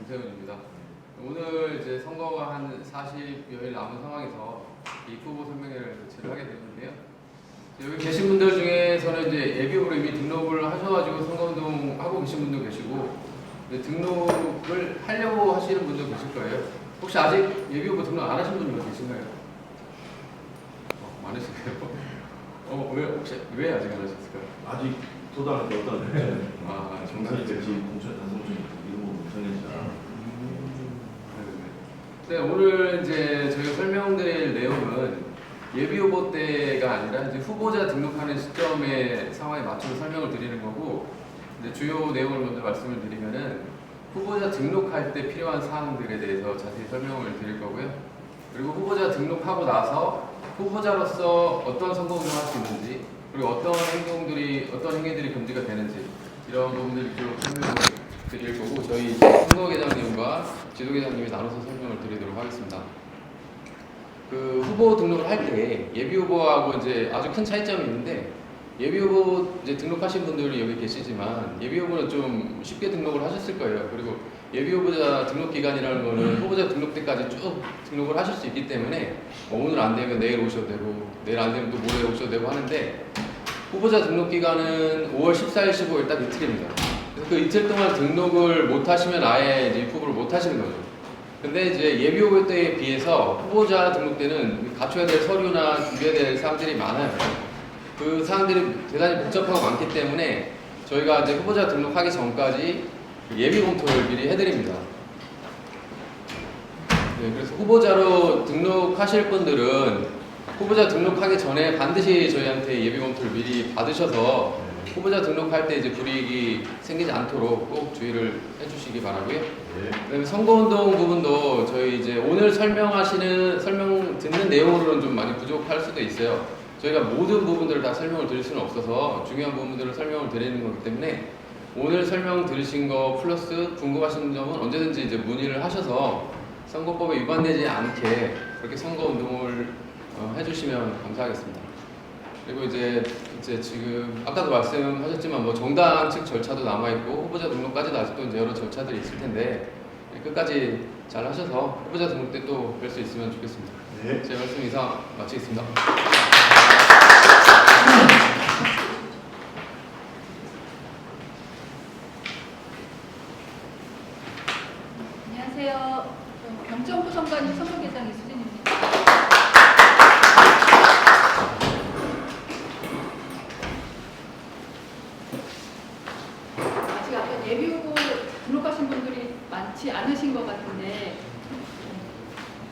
김세훈입니다. 오늘 이제 선거가 한 40여일 남은 상황에서 이 후보 설명회를 개최를 하게 되는데요. 여기 계신 분들 중에서는 이제 예비후보로 이미 등록을 하셔가지고 선거운동 하고 계신 분도 계시고, 등록을 하려고 하시는 분도 계실 거예요. 혹시 아직 예비후보 등록 안 하신 분들 계신가요? 많으시네요. 왜 아직 안 하셨을까요? 아직 도달할 때 어떤 정상이 됐지 공천 단성적인 이런 거 못하겠잖아. 네, 오늘 이제 저희가 설명드릴 내용은 예비후보 때가 아니라 이제 후보자 등록하는 시점의 상황에 맞춰서 설명을 드리는 거고, 이제 주요 내용을 먼저 말씀을 드리면은 후보자 등록할 때 필요한 사항들에 대해서 자세히 설명을 드릴 거고요. 그리고 후보자 등록하고 나서 후보자로서 어떤 선거운동을 할 수 있는지, 그리고 어떤 행위들이 금지가 되는지 이런 부분들 위주로 설명을 드릴 거고, 저희 선거계장님과 지도계장님이 나눠서 설명을 드리도록 하겠습니다. 그 후보 등록을 할 때 예비후보하고 이제 아주 큰 차이점이 있는데, 예비후보 이제 등록하신 분들이 여기 계시지만 예비후보는 좀 쉽게 등록을 하셨을 거예요. 그리고 예비후보자 등록 기간이라는 거는 후보자 등록 때까지 쭉 등록을 하실 수 있기 때문에 오늘 안 되면 내일 오셔도 되고, 내일 안 되면 또 모레 오셔도 되고 하는데, 후보자 등록 기간은 5월 14일, 15일 딱 이틀입니다. 그래서 그 이틀 동안 등록을 못 하시면 아예 이제 후보를 못 하시는 거죠. 근데 이제 예비후보 때에 비해서 후보자 등록 때는 갖춰야 될 서류나 준비해야 될 사항들이 많아요. 그 사항들이 대단히 복잡하고 많기 때문에 저희가 이제 후보자 등록하기 전까지 예비 검토를 미리 해드립니다. 네, 그래서 후보자로 등록하실 분들은 후보자 등록하기 전에 반드시 저희한테 예비 검토를 미리 받으셔서 후보자 등록할 때 이제 불이익이 생기지 않도록 꼭 주의를 해주시기 바라고요. 그다음에 선거운동 부분도 저희 이제 오늘 설명 듣는 내용으로는 좀 많이 부족할 수도 있어요. 저희가 모든 부분들을 다 설명을 드릴 수는 없어서 중요한 부분들을 설명을 드리는 거기 때문에 오늘 설명 들으신 거 플러스 궁금하신 점은 언제든지 이제 문의를 하셔서 선거법에 위반되지 않게 그렇게 선거운동을 해주시면 감사하겠습니다. 그리고 이제 지금 아까도 말씀하셨지만 뭐 정당 측 절차도 남아 있고 후보자 등록까지도 아직도 이제 여러 절차들이 있을 텐데 끝까지 잘 하셔서 후보자 등록 때 또 뵐 수 있으면 좋겠습니다. 네. 제 말씀 이상 마치겠습니다. 안녕하세요. 경정부 선관위 선거계장 이수진입니다. 아직 아까 예비후보 등록하신 분들이 많지 않으신 것 같은데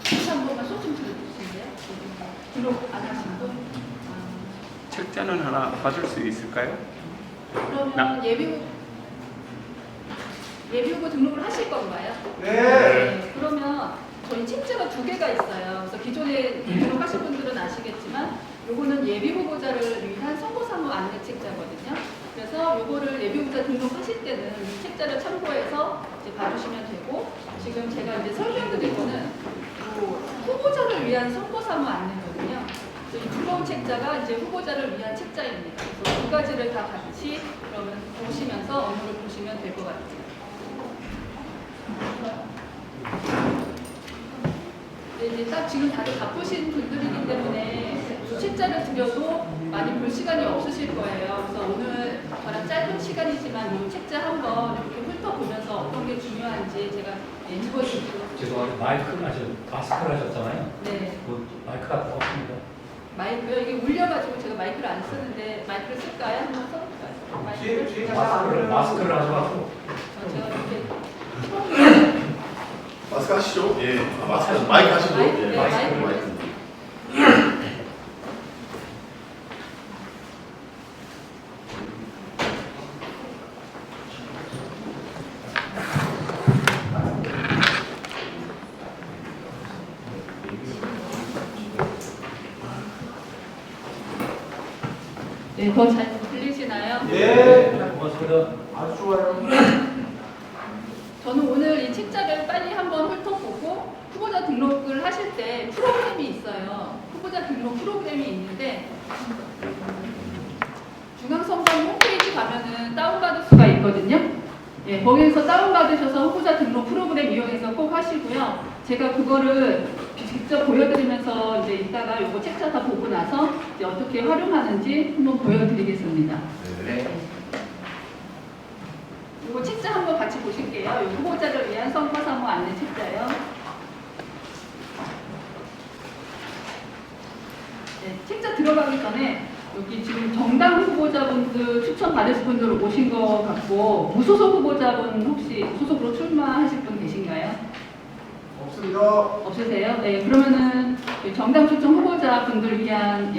다시 한 번만 소좀 들어주실래요? 등록 안 하신 분? 책자는 하나 받을 수 있을까요? 그러면 예비후보 등록을 하실 건가요? 네. 그러면 저희 책자가 2개가 있어요. 그래서 기존에 등록하신 분들은 아시겠지만 요거는 예비후보자를 위한 선거사무 안내 책자거든요. 그래서 요거를 예비후보자 등록하실 때는 이 책자를 참고해서 이제 봐주시면 되고, 지금 제가 이제 설명드릴 거는 후보자를 위한 선거사무 안내거든요. 이 두꺼운 책자가 이제 후보자를 위한 책자입니다. 그래서 두 가지를 다 같이 그러면 보시면서 업무를 보시면 될 것 같아요. 네, 이제 딱 지금 다들 바쁘신 분들이기 때문에 두 책자를 드려도 많이 볼 시간이 없으실 거예요. 그래서 오늘 저랑 짧은 시간이지만 이 책자 한번 이렇게 훑어보면서 어떤 게 중요한지 제가 짚어드리도록. 죄송한데 마스크를 하셨잖아요. 네. 그 마이크가 더 없습니다. 마이크요? 이게 울려가지고 제가 마이크를 안 쓰는데 마이크를 쓸까요? 한번 써볼까요? 마이크를? 마스크를 하셔가지고. 제가 이렇게 마스크 하시죠? 예. 마스크 마이크 하시죠? 마이크, 예. 네, 마이크. 네, 더 잘 들리시나요? 예. 고맙습니다. 아주 좋아요. 저는 오늘 이 책자를 빨리 한번 훑어보고 후보자 등록을 하실 때 프로그램이 있어요. 후보자 등록 프로그램이 있는데 중앙선관위 홈페이지 가면은 다운받을 수가 있거든요. 예, 예, 거기에서 다운받으셔서 후보자 등록 프로그램 이용해서 꼭 하시고요. 제가 그거를 직접 보여드리면서 이제 이따가 요거 책자 다 보고 나서 이제 어떻게 활용하는지 한번 보여드리겠습니다. 네. 요거 책자 한번 같이 보실게요. 요 후보자를 위한 선거사무 안내 책자예요. 네, 책자 들어가기 전에 여기 지금 정당 후보자분들 추천 받으실 분들 오신 것 같고 무소속 후보자분 혹시 무소속으로 출마하실 분 계신가요? 없습니다. 없으세요? 네, 그러면은 정당 추천 후보자분들 위한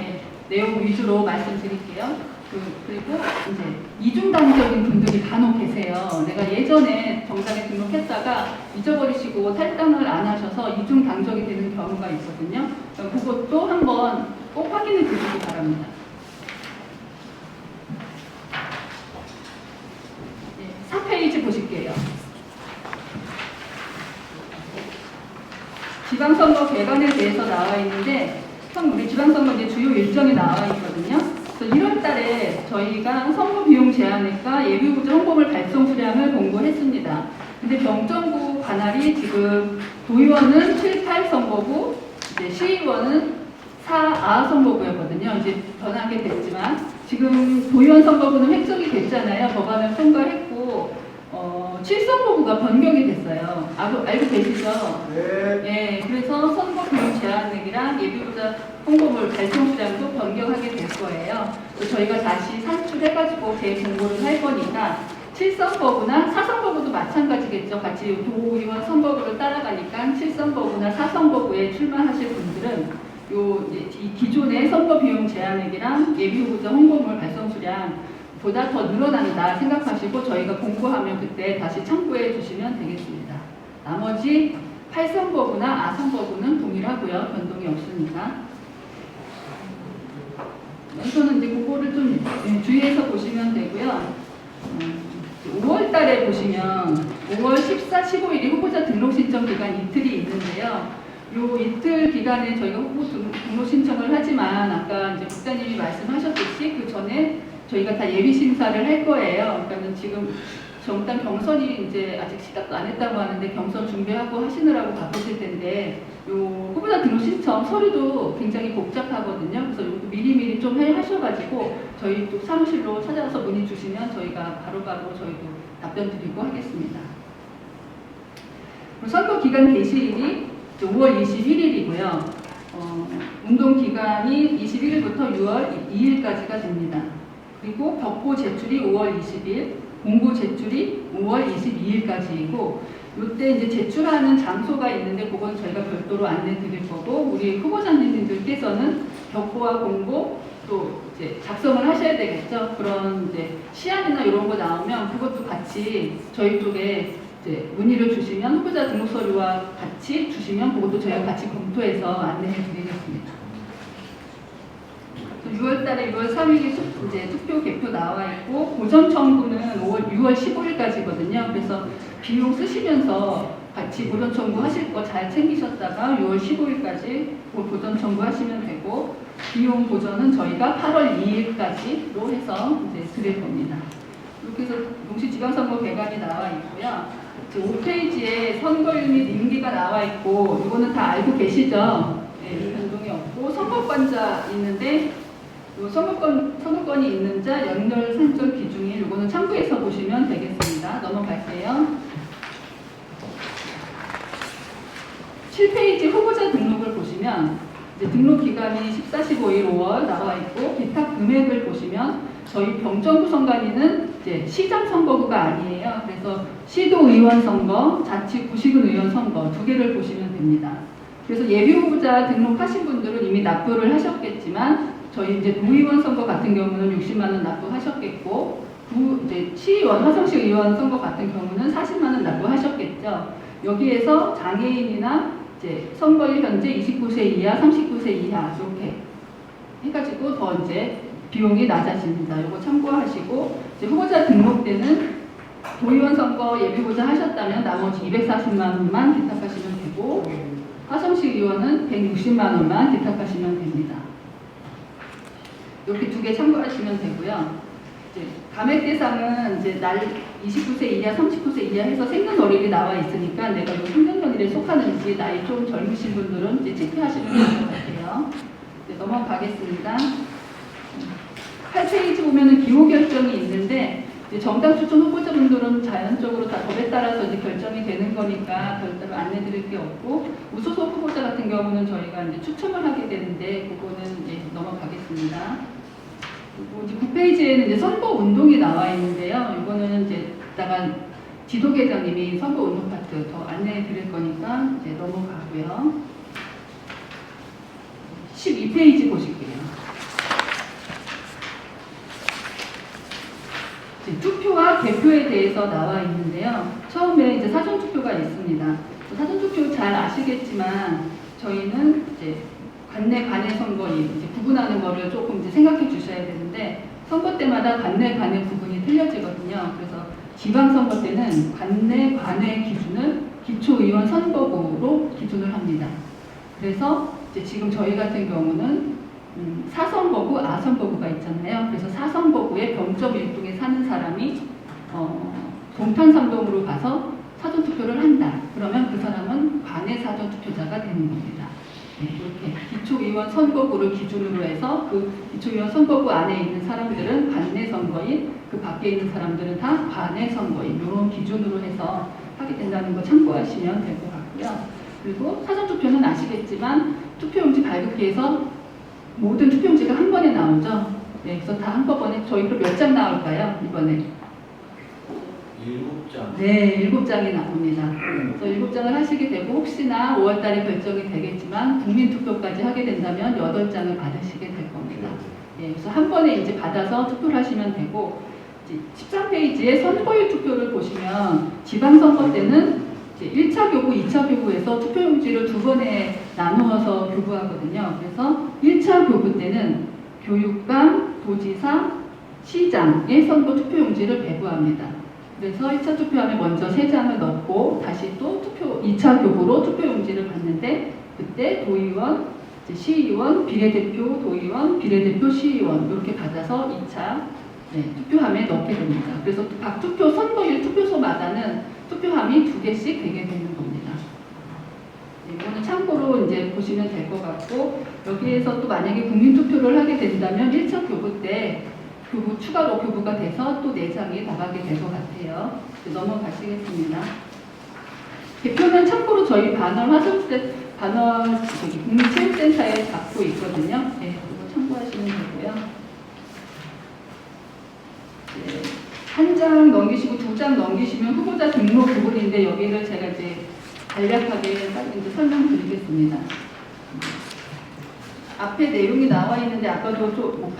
내용 위주로 말씀드릴게요. 그리고 이제 이중당적인 분들이 간혹 계세요. 내가 예전에 정당에 등록했다가 잊어버리시고 탈당을 안 하셔서 이중당적이 되는 경우가 있거든요. 그것도 한번 꼭 확인해 주시기 바랍니다. 4페이지 보실게요. 지방선거 개관에 대해서 나와 있는데 우리 지방선거 이제 주요 일정이 나와 있거든요. 그래서 1월 달에 저희가 선거 비용 제한액과 예비후보자 홍보물 발송 수량을 공고했습니다. 근데 병정부 관할이 지금 도의원은 7, 8 선거구, 이제 시의원은 4아 선거구였거든요. 이제 변하게 됐지만 지금 도의원 선거구는 획정이 됐잖아요. 법안을 통과했고 7선거구가 변경이 됐어요. 알고 계시죠? 네. 예, 그래서 선거 비용 제한액이랑 예비후보자 홍보물 발송 수량도 변경하게 될 거예요. 저희가 다시 산출해가지고 재공고를 할 거니까 7선거구나 4선거구도 마찬가지겠죠. 같이 도의원 선거구를 따라가니까 7선거구나 4선거구에 출마하실 분들은 이 기존의 선거 비용 제한액이랑 예비후보자 홍보물 발송 수량 보다 더 늘어난다 생각하시고 저희가 공고하면 그때 다시 참고해 주시면 되겠습니다. 나머지 8선거구나 아선거구는 동일하고요. 변동이 없으니까. 이거는 이제 그거를 좀 주의해서 보시면 되고요. 5월 달에 보시면 5월 14, 15일이 후보자 등록 신청 기간 이틀이 있는데요. 요 이틀 기간에 저희가 후보 등록 신청을 하지만 아까 이제 국장님이 말씀하셨듯이 그 전에 저희가 다 예비 심사를 할 거예요. 그러니까 지금 정당 경선이 이제 아직 시작도 안 했다고 하는데 경선 준비하고 하시느라고 바쁘실 텐데 요 후보자 등록 신청 서류도 굉장히 복잡하거든요. 그래서 요거 미리미리 좀 하셔가지고 저희 또 사무실로 찾아와서 문의 주시면 저희가 바로바로 저희도 답변 드리고 하겠습니다. 선거 기간 개시일이 5월 21일이고요. 운동 기간이 21일부터 6월 2일까지가 됩니다. 그리고 벽보 제출이 5월 20일, 공고 제출이 5월 22일까지이고 이때 이제 제출하는 장소가 있는데 그건 저희가 별도로 안내 드릴 거고 우리 후보자님들께서는 벽보와 공고 또 이제 작성을 하셔야 되겠죠. 그런 이제 시안이나 이런 거 나오면 그것도 같이 저희 쪽에 이제 문의를 주시면 후보자 등록 서류와 같이 주시면 그것도 저희가 같이 검토해서 안내해 드리겠습니다. 6월달에 6월 3일이 이제 투표 개표 나와 있고 고전 청구는 6월 15일까지거든요. 그래서 비용 쓰시면서 같이 고전 청구 하실 거 잘 챙기셨다가 6월 15일까지 고전 청구 하시면 되고 비용 고전은 저희가 8월 2일까지로 해서 이제 드릴 겁니다. 이렇게 해서 농시지방선거 개관이 나와 있고요. 5페이지에 선거일 및 임기가 나와 있고 이거는 다 알고 계시죠? 네, 변동이 없고 선거권자 있는데 선거권이 있는 자 연결 산정 기준일 이거는 참고해서 보시면 되겠습니다. 넘어갈게요. 7페이지 후보자 등록을 보시면 이제 등록 기간이 14, 15일 5월 나와 있고 기타 금액을 보시면 저희 병정부 선관위는 이제 시장 선거구가 아니에요. 그래서 시도의원 선거, 자치 구시군 의원 선거 두 개를 보시면 됩니다. 그래서 예비 후보자 등록하신 분들은 이미 납부를 하셨겠지만 저희 이제 도의원 선거 같은 경우는 60만 원 납부하셨겠고 이제 시의원, 화성시 의원 선거 같은 경우는 40만 원 납부하셨겠죠. 여기에서 장애인이나 이제 선거일 현재 29세 이하, 39세 이하 이렇게 해가지고 더 이제 비용이 낮아집니다. 이거 참고하시고 이제 후보자 등록 때는 도의원 선거 예비 후보자 하셨다면 나머지 240만 원만 기탁하시면 되고 화성시 의원은 160만 원만 기탁하시면 됩니다. 이렇게 두 개 참고하시면 되고요. 이제 감액 대상은 이제 날 29세 이하, 30세 이하 해서 생년월일이 나와 있으니까 내가 이 생년월일에 속하는지 나이 좀 젊으신 분들은 이제 체크하시면 될 것 같아요. 이제 넘어가겠습니다. 8페이지 보면은 기호 결정이 있는데 이제 정당 추천 후보자분들은 자연적으로 다 법에 따라서 이제 결정이 되는 거니까 별도로 안내드릴 게 없고 무소속 후보자 같은 경우는 저희가 이제 추첨을 하게 되는데 그거는 이제 넘어가겠습니다. 그리고 이제 9페이지에는 이제 선거 운동이 나와 있는데요. 이거는 이제 이따가 지도계장님이 선거 운동 파트 더 안내해 드릴 거니까 이제 넘어가고요. 12페이지 보실게요. 투표와 개표에 대해서 나와 있는데요. 처음에 이제 사전 투표가 있습니다. 사전 투표 잘 아시겠지만 저희는 이제 관내 관외 선거인 이제 구분하는 거를 조금 이제 생각해 주셔야 되는데 선거 때마다 관내 관외 구분이 틀려지거든요. 그래서 지방선거 때는 관내 관외 기준을 기초의원 선거구로 기준을 합니다. 그래서 이제 지금 저희 같은 경우는 사선거구, 아선거구가 있잖아요. 그래서 사선거구에 병점 1동에 사는 사람이 동탄삼동으로 가서 사전투표를 한다. 그러면 그 사람은 관내 사전투표자가 되는 겁니다. 네, 이렇게 기초의원 선거구를 기준으로 해서 그 기초의원 선거구 안에 있는 사람들은 관내 선거인, 그 밖에 있는 사람들은 다 관내 선거인 이런 기준으로 해서 하게 된다는 거 참고하시면 될 것 같고요. 그리고 사전투표는 아시겠지만 투표용지 발급기에서 모든 투표용지가 한 번에 나오죠. 네, 그래서 다 한꺼번에 저희 그럼 몇 장 나올까요? 이번에 7장. 네, 7장이 나옵니다. 그래서 7장을 하시게 되고 혹시나 5월달에 결정이 되겠지만 국민투표까지 하게 된다면 8장을 받으시게 될 겁니다. 네, 그래서 한 번에 이제 받아서 투표를 하시면 되고 13페이지에 선거일 투표를 보시면 지방선거 때는 이제 1차 교부, 2차 교부에서 투표용지를 2번에 나누어서 교부하거든요. 그래서 1차 교부 때는 교육감, 도지사, 시장의 선거 투표용지를 배부합니다. 그래서 1차 투표함에 먼저 3장을 넣고 다시 또 2차 교부로 투표용지를 받는데 그때 도의원, 시의원, 비례대표 도의원, 비례대표 시의원 이렇게 받아서 2차 투표함에 넣게 됩니다. 그래서 각 투표 선거일 투표소마다는 투표함이 2개씩 되게 되는 겁니다. 이거는 참고로 이제 보시면 될 것 같고 여기에서 또 만약에 국민투표를 하게 된다면 1차 교부 때 교부 추가로 교부가 돼서 또 4장이 나가게 될 것 같아요. 넘어가시겠습니다. 개표는 참고로 저희 반월 화성시대 반월 국민체육센터에 받고 있거든요. 네, 그거 참고하시면 되고요. 네, 한 장 넘기시고 2장 넘기시면 후보자 등록 부분인데 여기를 제가 이제 간략하게 이제 설명드리겠습니다. 앞에 내용이 나와 있는데 아까도 좀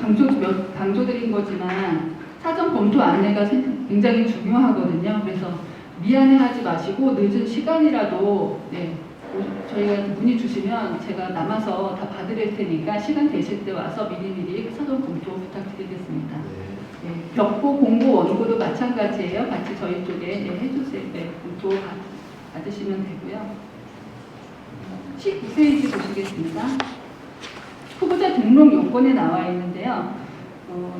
강조드린 거지만 사전 검토 안내가 굉장히 중요하거든요. 그래서 미안해하지 마시고 늦은 시간이라도 저희가 문의 주시면 제가 남아서 다 받으릴 테니까 시간 되실 때 와서 미리미리 사전 검토 부탁드리겠습니다. 벽보, 공고, 원고도 마찬가지예요. 같이 저희 쪽에 해주세요. 검토 받으시면 되고요. 19페이지 보시겠습니다. 후보자 등록 요건에 나와 있는데요.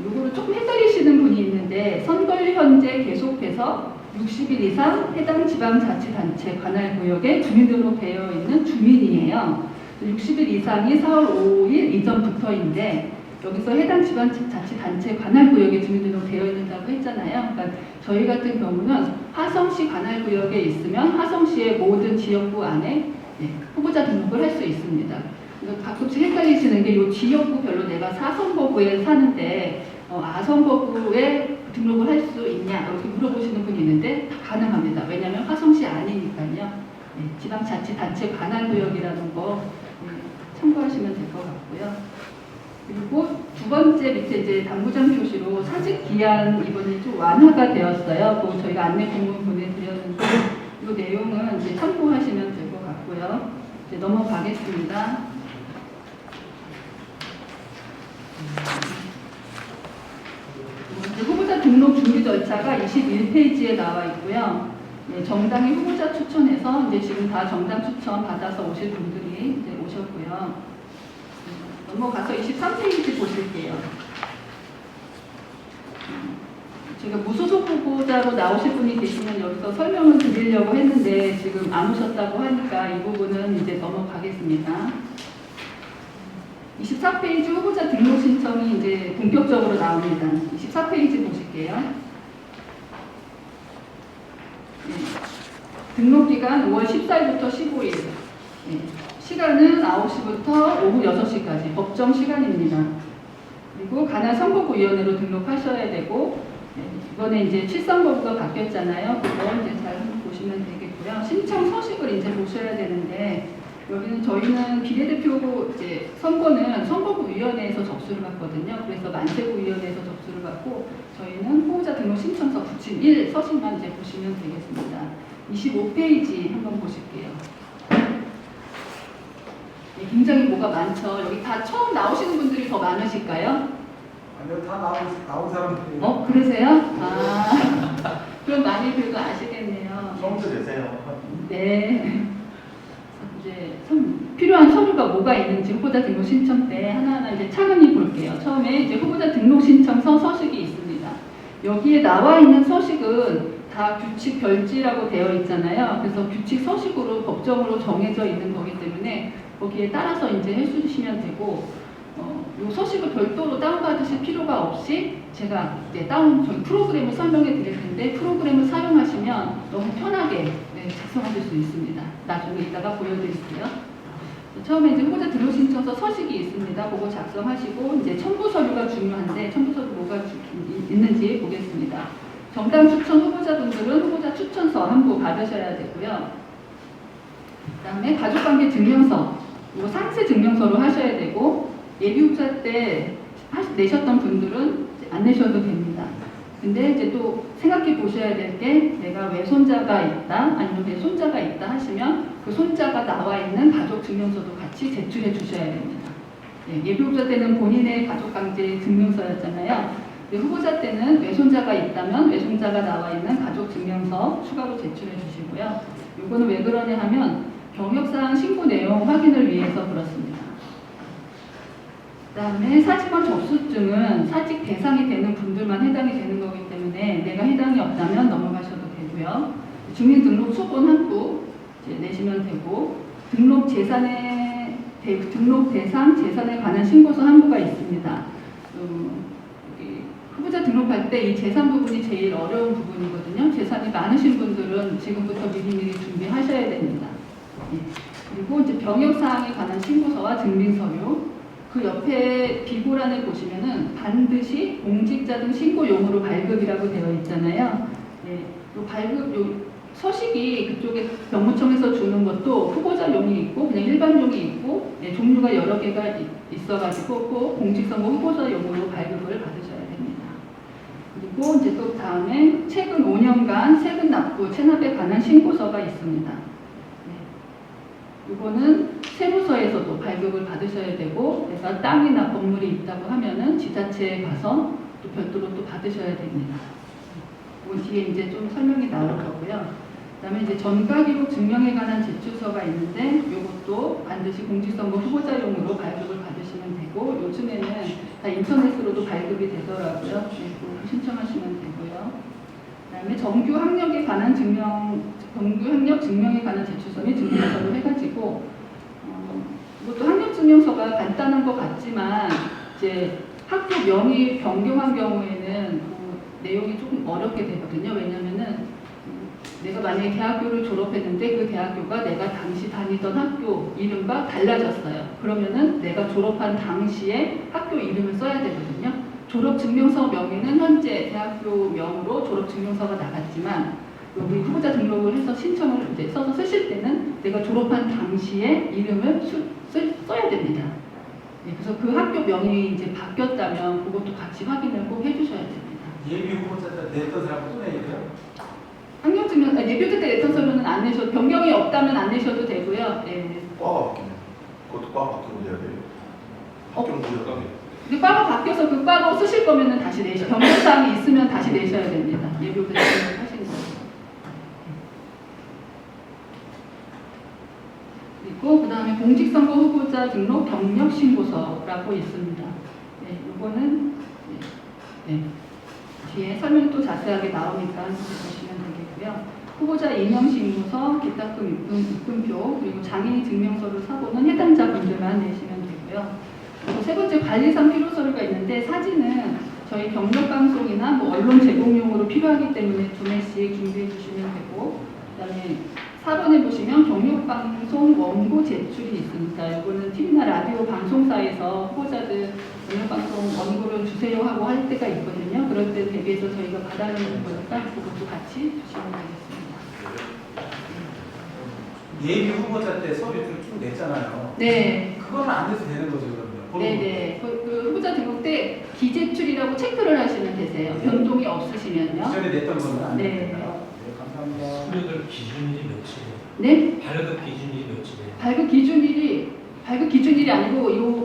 요거를 조금 헷갈리시는 분이 있는데 선거일 현재 계속해서 60일 이상 해당 지방자치단체 관할 구역에 주민등록되어 있는 주민이에요. 60일 이상이 4월 5일 이전부터인데 여기서 해당 지방자치단체 관할 구역에 주민등록되어 있는다고 했잖아요. 그러니까 저희 같은 경우는 화성시 관할 구역에 있으면 화성시의 모든 지역구 안에 후보자 등록을 할 수 있습니다. 가끔씩 헷갈리시는 게 이 지역구별로 내가 사선거구에 사는데 아선거구에 등록을 할 수 있냐 이렇게 물어보시는 분이 있는데 다 가능합니다. 왜냐하면 화성시 아니니까요. 지방자치단체 관할구역이라는 거 참고하시면 될 것 같고요. 그리고 두 번째 밑에 이제 당구장 표시로 사직 기한 이번에 좀 완화가 되었어요. 그거 저희가 안내 공문 보내드렸는데 이 내용은 이제 참고하시면 될 것 같고요. 이제 넘어가겠습니다. 후보자 등록 준비 절차가 21페이지에 나와 있고요. 정당의 후보자 추천해서 이제 지금 다 정당 추천 받아서 오실 분들이 이제 오셨고요. 넘어가서 23페이지 보실게요. 제가 무소속 후보자로 나오실 분이 계시면 여기서 설명을 드리려고 했는데 지금 안 오셨다고 하니까 이 부분은 이제 넘어가겠습니다. 24페이지 후보자 등록 신청이 이제 본격적으로 나옵니다. 24페이지 보실게요. 네. 등록 기간 5월 14일부터 15일. 네. 시간은 9시부터 오후 6시까지 법정 시간입니다. 그리고 관할 선거구위원회로 등록하셔야 되고, 네. 이번에 이제 칠성거부가 바뀌었잖아요. 그거 이제 잘 보시면 되겠고요. 신청 서식을 이제 보셔야 되는데, 여기는 저희는 비례대표 이제 선거는 선거구위원회에서 접수를 받거든요. 그래서 만세구위원회에서 접수를 받고 저희는 후보자 등록 신청서 부침 1 서식만 이제 보시면 되겠습니다. 25페이지 한번 보실게요. 네, 굉장히 뭐가 많죠. 여기 다 처음 나오시는 분들이 더 많으실까요? 아니요, 다 나온 사람들이. 그러세요? 그럼 많이 그래도 아시겠네요. 성주 되세요. 네. 이제 필요한 서류가 뭐가 있는지 후보자 등록 신청 때 하나하나 이제 차근히 볼게요. 처음에 이제 후보자 등록 신청서 서식이 있습니다. 여기에 나와 있는 서식은 다 규칙 별지라고 되어 있잖아요. 그래서 규칙 서식으로 법정으로 정해져 있는 거기 때문에 거기에 따라서 이제 해주시면 되고, 이 서식을 별도로 다운받으실 필요가 없이 제가 이제 저희 프로그램을 설명해 드릴 텐데 프로그램을 사용하시면 너무 편하게 작성하실 수 있습니다. 나중에 이따가 보여드릴게요. 처음에 이제 후보자 등록 신청서 서식이 있습니다. 그거 작성하시고 이제 첨부 서류가 중요한데 첨부 서류 뭐가 있는지 보겠습니다. 정당 추천 후보자분들은 후보자 추천서 한 부 받으셔야 되고요. 그다음에 가족관계 증명서, 이거 상세 증명서로 하셔야 되고 예비후보자 때 내셨던 분들은 안 내셔도 됩니다. 근데 이제 또 생각해 보셔야 될 게 내가 외손자가 있다 아니면 외손자가 있다 하시면 그 손자가 나와 있는 가족 증명서도 같이 제출해 주셔야 됩니다. 예비후보자 때는 본인의 가족관계 증명서였잖아요. 후보자 때는 외손자가 있다면 외손자가 나와 있는 가족 증명서 추가로 제출해 주시고요. 이거는 왜 그러냐 하면 경력상 신고 내용 확인을 위해서 그렇습니다. 그다음에 사직원 접수증은 사직 대상이 되는 분들만 해당이 되는 거기 때문에 내가 해당이 없다면 넘어가셔도 되고요. 주민등록 초본 한 부 내시면 되고 등록 대상 재산에 관한 신고서 한 부가 있습니다. 후보자 등록할 때 이 재산 부분이 제일 어려운 부분이거든요. 재산이 많으신 분들은 지금부터 미리미리 준비하셔야 됩니다. 그리고 이제 병역사항에 관한 신고서와 증빙서류, 그 옆에 비고란을 보시면은 반드시 공직자 등 신고용으로 발급이라고 되어 있잖아요. 요 발급, 서식이 그쪽에 병무청에서 주는 것도 후보자용이 있고 그냥 일반용이 있고 종류가 여러 개가 있어가지고 꼭 공직선거 후보자용으로 발급을 받으셔야 됩니다. 그리고 이제 또 다음에 최근 5년간 세금 납부, 체납에 관한 신고서가 있습니다. 이거는 세무서에서도 발급을 받으셔야 되고 내가 땅이나 건물이 있다고 하면은 지자체에 가서 또 별도로 또 받으셔야 됩니다. 그 뒤에 이제 좀 설명이 나올 거고요. 그다음에 이제 전가기록 증명에 관한 제출서가 있는데 이것도 반드시 공직선거 후보자용으로 발급을 받으시면 되고 요즘에는 다 인터넷으로도 발급이 되더라고요. 그거 신청하시면 되고요. 그다음에 정규 학력에 관한 정규 학력 증명에 관한 제출서는 증명서로 해가지고 이것도 학력 증명서가 간단한 것 같지만 이제 학교 명의 변경한 경우에는 그 내용이 조금 어렵게 되거든요. 왜냐면은 내가 만약에 대학교를 졸업했는데 그 대학교가 내가 당시 다니던 학교 이름과 달라졌어요. 그러면은 내가 졸업한 당시에 학교 이름을 써야 되거든요. 졸업증명서 명의는 현재 대학교 명으로 졸업증명서가 나갔지만 여기 후보자 등록을 해서 신청을 이제 써서 쓰실 때는 내가 졸업한 당시에 이름을 써야 됩니다. 그래서 그 학교 명이 이제 바뀌었다면 그것도 같이 확인을 꼭 해주셔야 됩니다. 예비 후보자 때 냈던 사람 또 내야죠? 학력증명, 예비후보자 때 냈던 서류는 안 내셔도, 변경이 없다면 안 내셔도 되고요. 과가 바뀌네. 그것도 과가 바뀌고 해야 돼요. 학교는 보여가 근데 과가 바뀌어서 그 과로 쓰실 거면은 다시 변경사항이 있으면 다시 내셔야 됩니다. 예비후보자 때 하시는 거예요. 그리고 그 다음에 공직선거 후보자 등록 경력신고서라고 있습니다. 요거는 뒤에 설명 또 자세하게 나오니까 보시면 되겠고요. 후보자 이명신고서, 기타금 입금표, 그리고 장애인 증명서를 사고는 해당자 분들만 내시면 되고요. 그리고 세 번째 관리상 필요 서류가 있는데 사진은 저희 경력방송이나 뭐 언론 제공용으로 필요하기 때문에 2매씩 준비해 주시면 되고, 그다음에 4번에 보시면 경력방송 원고 제출이 있습니다. 이거는 TV나 라디오 방송사에서 후보자들 경력방송 원고를 주세요 하고 할 때가 있거든요. 그럴 때 대비해서 저희가 받아내는 거니까 그것도 같이 주시면 되겠습니다. 예비 후보자 때 서류를 쭉 냈잖아요. 네. 그거는 안 돼도 되는 거죠, 그러면? 네네. 그 후보자 등록 때 기재출이라고 체크를 하시면 되세요. 변동이 없으시면요. 기존에 냈던 거는 안 네. 됩니다. 네, 감사합니다. 수료될 기준일이 며칠이에요? 네? 발급 기준일이 며칠이에요? 발급 기준일이 아니고 요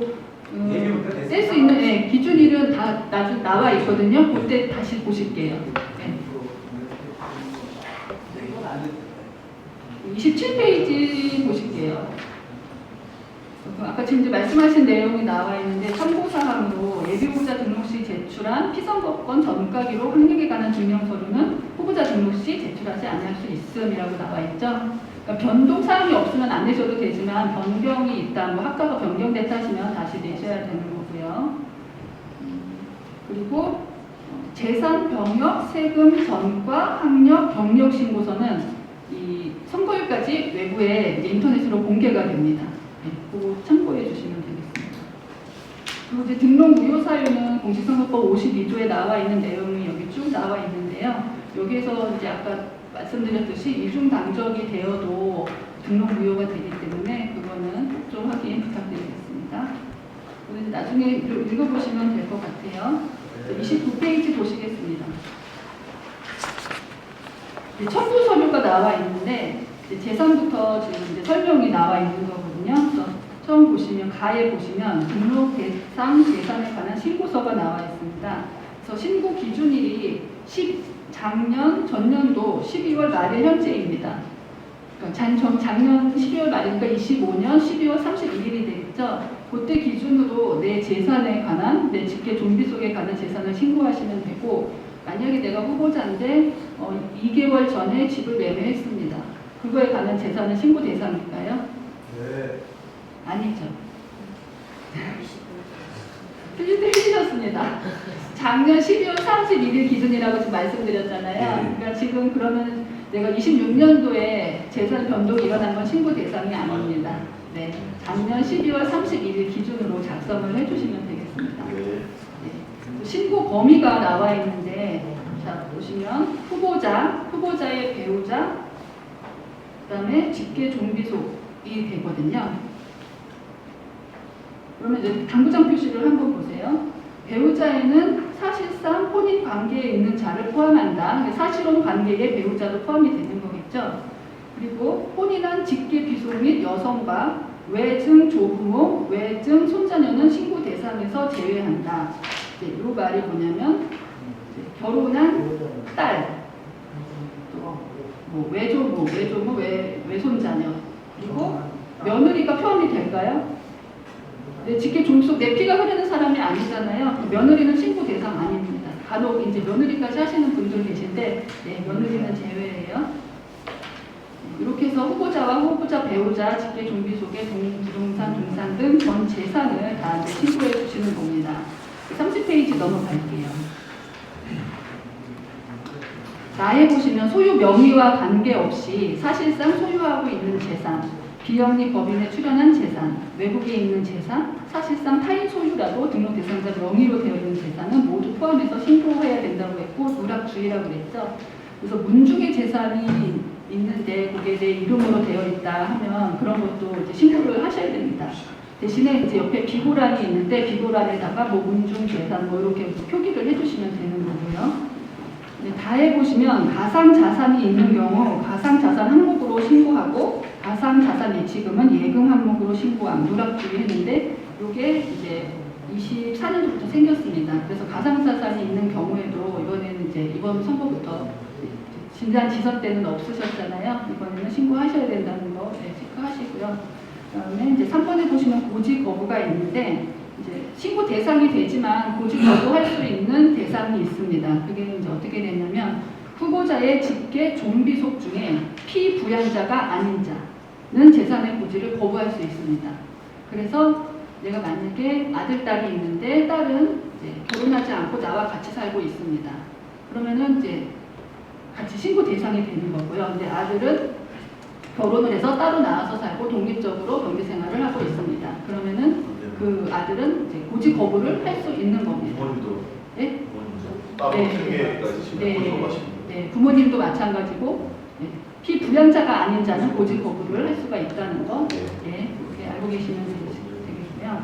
예비부터 뗄 수 있는 기준일은 다 나와 있거든요. 그때 다시 보실게요. 네. 이건 안 돼도 27페이지 보실게요. 아까 지금 이제 말씀하신 내용이 나와 있는데 참고사항으로 예비후보자 등록 시 제출한 피선거권 전가기로 학력에 관한 증명서류는 후보자 등록 시 제출하지 않을 수 있음이라고 나와 있죠. 그러니까 변동 사항이 없으면 안 내셔도 되지만 변경이 있다, 뭐 학과가 변경됐다 하시면 다시 내셔야 되는 거고요. 그리고 재산 병역, 세금 전과, 학력, 경력 신고서는 이 선거일까지 외부에 이제 인터넷으로 공개가 됩니다. 네, 그거 참고해 주시면 되겠습니다. 그리고 이제 등록 무효 사유는 공직선거법 52조에 나와 있는 내용이 여기 쭉 나와 있는데요. 여기에서 이제 아까 말씀드렸듯이 이중 당적이 되어도 등록 무효가 되기 때문에 그거는 좀 확인 부탁드리겠습니다. 그래서 나중에 읽어보시면 될 것 같아요. 29페이지 보시겠습니다. 첨부 서류가 나와 있는데 재산부터 지금 이제 설명이 나와 있는 거거든요. 그래서 처음 보시면 가에 보시면 등록 대상 재산에 관한 신고서가 나와 있습니다. 그래서 신고 기준일이 작년 전년도 12월 말일 현재입니다. 그러니까 작년 12월 말이니까 25년 12월 31일이 되겠죠. 그때 기준으로 내 재산에 관한, 내 직계 존비속에 관한 재산을 신고하시면 되고, 만약에 내가 후보자인데 2개월 전에 집을 매매했습니다. 그거에 관한 재산은 신고 대상일까요? 네. 아니죠. 틀리셨습니다. 작년 12월 31일 기준이라고 지금 말씀드렸잖아요. 그러니까 지금 그러면 내가 26년도에 재산 변동이 일어난 건 신고 대상이 아닙니다. 네, 작년 12월 31일 기준으로 작성을 해주시면 되겠습니다. 네. 신고 범위가 나와 있는데, 자 보시면 후보자의 배우자, 그다음에 직계 존비속이 되거든요. 그러면 이제 당구장 표시를 한번 보세요. 배우자에는 사실상 혼인 관계에 있는 자를 포함한다. 사실혼 관계에 배우자도 포함이 되는 거겠죠. 그리고 혼인한 직계 비속 및 여성과 외증 조부모, 외증 손자녀는 신고 대상에서 제외한다. 이 말이 뭐냐면 결혼한 딸, 뭐 외조부, 외손자녀, 그리고 며느리가 포함이 될까요? 직계 존속 내 피가 흐르는 사람이 아니잖아요. 며느리는 신고 대상 아닙니다. 간혹 이제 며느리까지 하시는 분들 계신데, 네, 며느리는 제외예요. 이렇게 해서 후보자와 후보자 배우자 직계 존비 속의 부동산, 동산 등 전 재산을 다 이제 신고해 주시는 겁니다. 30페이지 넘어갈게요. 나에 보시면 소유 명의와 관계없이 사실상 소유하고 있는 재산, 비영리 법인에 출연한 재산, 외국에 있는 재산, 사실상 타인 소유라도 등록 대상자 명의로 되어 있는 재산은 모두 포함해서 신고해야 된다고 했고, 누락주의라고 그랬죠. 그래서 문중의 재산이 있는데 그게 내 이름으로 되어 있다 하면 그런 것도 이제 신고를 하셔야 됩니다. 대신에 이제 옆에 비고란이 있는데 비고란에다가 뭐 문중 재산 뭐 이렇게 표기를 해주시면 되는 거고요. 다 해보시면 가상자산이 있는 경우 가상자산 항목으로 신고하고 가상자산 예치금은 예금 항목으로 신고함, 누락주의 했는데 이게 이제 24년도부터 생겼습니다. 그래서 가상자산이 있는 경우에도 이번에는 이제 이번 선거부터 진단 지선 때는 없으셨잖아요. 이번에는 신고하셔야 된다는 거 체크하시고요. 그다음에 이제 3번에 보시면 고지 거부가 있는데 이제 신고 대상이 되지만 고지 거부할 수 있는 대상이 있습니다. 그게 이제 어떻게 되냐면 후보자의 직계 종비속 중에 피부양자가 아닌 자는 재산의 고지를 거부할 수 있습니다. 그래서 내가 만약에 아들, 딸이 있는데 딸은 이제 결혼하지 않고 나와 같이 살고 있습니다. 그러면은 이제 같이 신고 대상이 되는 거고요. 근데 아들은 결혼을 해서 따로 나와서 살고 독립적으로 경비 생활을 하고 있습니다. 그러면은 그 아들은 이제 고지 거부를 할 수 있는 겁니다. 부모님도 네? 따로 네. 생계가 있으시면 네. 고지고 가시는 네, 부모님도 마찬가지고 피부양자가 아닌 자는 고지 거부를 할 수가 있다는 거 이렇게 알고 계시면 되겠고요.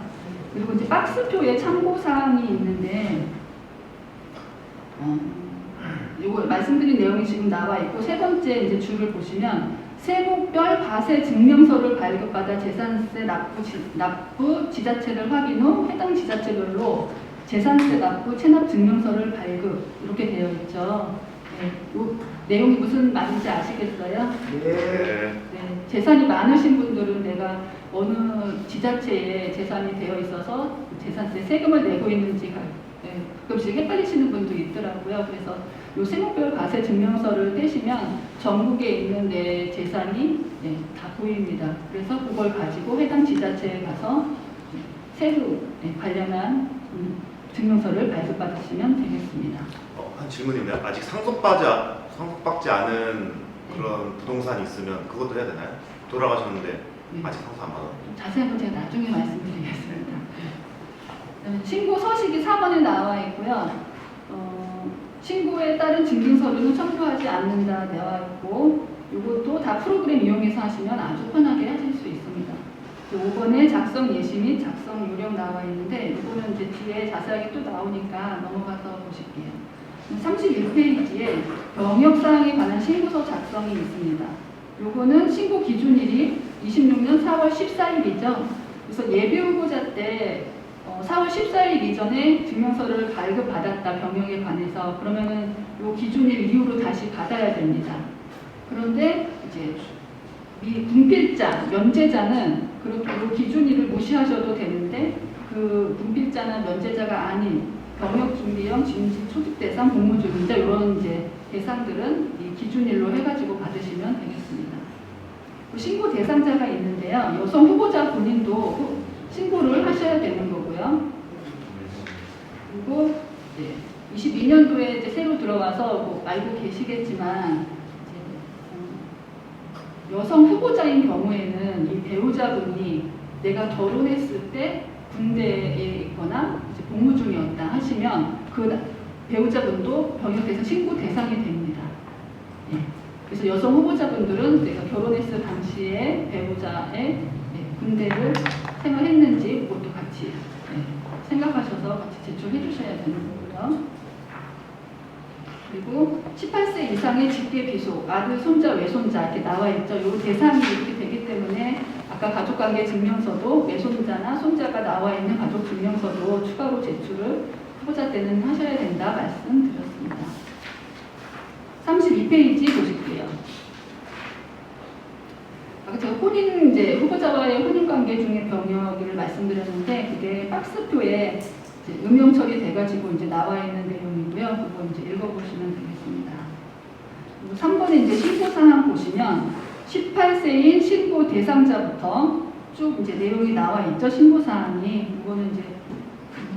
그리고 이제 박스표에 참고사항이 있는데 이거 말씀드린 내용이 지금 나와 있고 세 번째 이제 줄을 보시면 세목별 과세 증명서를 발급받아 재산세 납부 지자체를 확인 후 해당 지자체별로 재산세 납부 체납 증명서를 발급 이렇게 되어 있죠. 네, 이 내용이 무슨 말인지 아시겠어요? 네, 재산이 많으신 분들은 내가 어느 지자체에 재산이 되어 있어서 재산세 세금을 내고 있는지 가끔씩 헷갈리시는 분도 있더라고요. 그래서 이 세목별 과세 증명서를 떼시면 전국에 있는 내 재산이 다 보입니다. 그래서 그걸 가지고 해당 지자체에 가서 세금 관련한 증명서를 발급받으시면 되겠습니다. 한 질문이 있네요. 아직 상속받지 않은 그런 부동산이 있으면 그것도 해야 되나요? 돌아가셨는데 아직 상속 안 받았는데. 자세한 건 제가 나중에 말씀드리겠습니다. 신고 서식이 4번에 나와 있고요. 신고에 따른 증빙서류는 첨부하지 않는다 되어 있고 이것도 다 프로그램 이용해서 하시면 아주 편하게 하실 수 있습니다. 5번에 작성 예시 및 작성 요령 나와 있는데 이거는 이제 뒤에 자세하게 또 나오니까 넘어가서 보실게요. 31페이지에 병역사항에 관한 신고서 작성이 있습니다. 요거는 신고 기준일이 26년 4월 14일이죠. 그래서 예비 후보자 때 4월 14일 이전에 증명서를 발급받았다 병역에 관해서 그러면은 요 기준일 이후로 다시 받아야 됩니다. 그런데 이제 이 분필자, 면제자는 그렇게 요 기준일을 무시하셔도 되는데 그 분필자나 면제자가 아닌 병역준비형 진지 초직 대상 복무중인자 이런 이제 대상들은 이 기준일로 해가지고 받으시면 되겠습니다. 신고 대상자가 있는데요. 여성 후보자 본인도 신고를 하셔야 되는 거고요. 그리고 22년도에 이제 새로 들어와서 뭐 알고 계시겠지만 여성 후보자인 경우에는 이 배우자분이 내가 결혼했을 때 군대에 있거나 이제 복무 중이었다 하시면 그 배우자분도 병역돼서 신고 대상이 됩니다. 그래서 여성 후보자분들은 내가 결혼했을 당시에 배우자의 군대를 생활했는지 그것도 같이 생각하셔서 같이 제출해 주셔야 되는 거고요. 그리고 18세 이상의 직계 비속, 아들, 손자, 외손자 이렇게 나와 있죠. 이 대상이 이렇게 되기 때문에 아까 가족관계 증명서도 외손자나 손자가 나와 있는 가족 증명서도 추가로 제출을 후보자 때는 하셔야 된다 말씀드렸습니다. 32페이지 보실게요. 아까 제가 혼인 이제 후보자와의 혼인 관계 중에 병역을 말씀드렸는데 그게 박스표에 이제 음용 처리돼가지고 이제 나와 있는 내용이고요. 그거 이제 읽어보시면 되겠습니다. 그리고 3번에 이제 신고 사항 보시면 18세인 신고 대상자부터 쭉 이제 내용이 나와 있죠. 신고 사항이 이거는 이제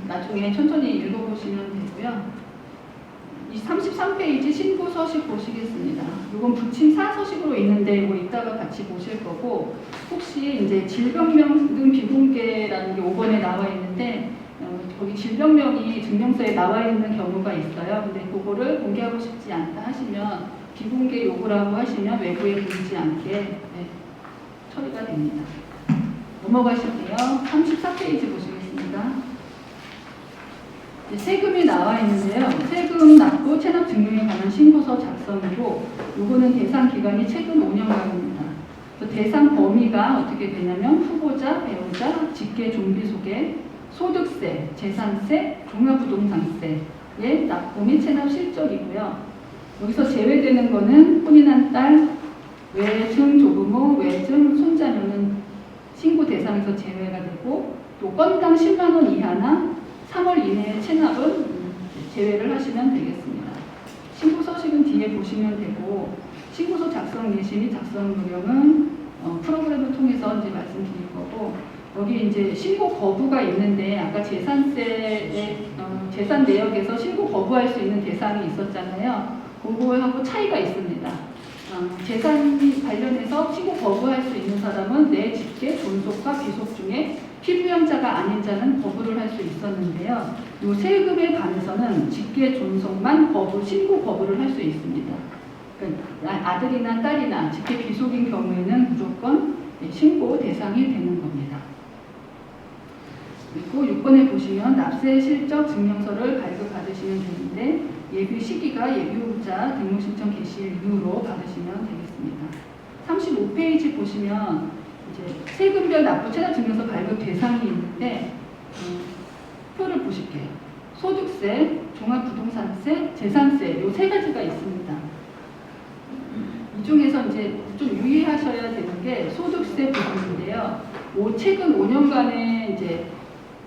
나중에 천천히 읽어보시면 되고요. 이 33페이지 신고 서식 보시겠습니다. 이건 부침 사서식으로 있는데 이거 이따가 같이 보실 거고 혹시 이제 질병명 등 비공개라는 게 5번에 나와 있는데 거기 질병명이 증명서에 나와 있는 경우가 있어요. 근데 그거를 공개하고 싶지 않다 하시면 비공개 요구라고 하시면 외부에 보이지 않게 처리가 됩니다. 넘어가실게요. 34페이지 보시겠습니다. 세금이 나와 있는데요. 세금 납부 체납 증명에 관한 신고서 작성이고 요거는 대상 기간이 최근 5년간입니다. 대상 범위가 어떻게 되냐면 후보자, 배우자, 직계 종비속에 소득세, 재산세, 종합부동산세의 납부 및 체납 실적이고요. 여기서 제외되는 거는 혼인한 딸, 외증 조부모, 외증 손자녀는 신고 대상에서 제외가 되고 또 건당 10만 원 이하나 3월 이내의 체납은 제외를 하시면 되겠습니다. 신고 서식은 뒤에 보시면 되고 신고서 작성 예시 및 작성 요령은 프로그램을 통해서 이제 말씀드릴 거고 여기 이제 신고 거부가 있는데 아까 재산세의 재산 내역에서 신고 거부할 수 있는 대상이 있었잖아요. 그거하고 차이가 있습니다. 재산이 관련해서 신고 거부할 수 있는 사람은 내 직계, 존속과 귀속 중에 피부양자가 아닌 자는 거부를 할 수 있었는데요. 이 세금에 관해서는 직계, 존속만 신고 거부를 할 수 있습니다. 그러니까 아들이나 딸이나 직계 귀속인 경우에는 무조건 신고 대상이 되는 겁니다. 그리고 6번에 보시면 납세 실적 증명서를 발급받으시면 되는데 예비 시기가 예비후보자 등록 신청 개시일 이후로 받으시면 되겠습니다. 35페이지 보시면 이제 세금별 납부 체납 증명서 발급 대상이 있는데 표를 보실게요. 소득세, 종합부동산세, 재산세 이 세 가지가 있습니다. 이 중에서 이제 좀 유의하셔야 되는 게 소득세 부분인데요. 최근 5년간의 이제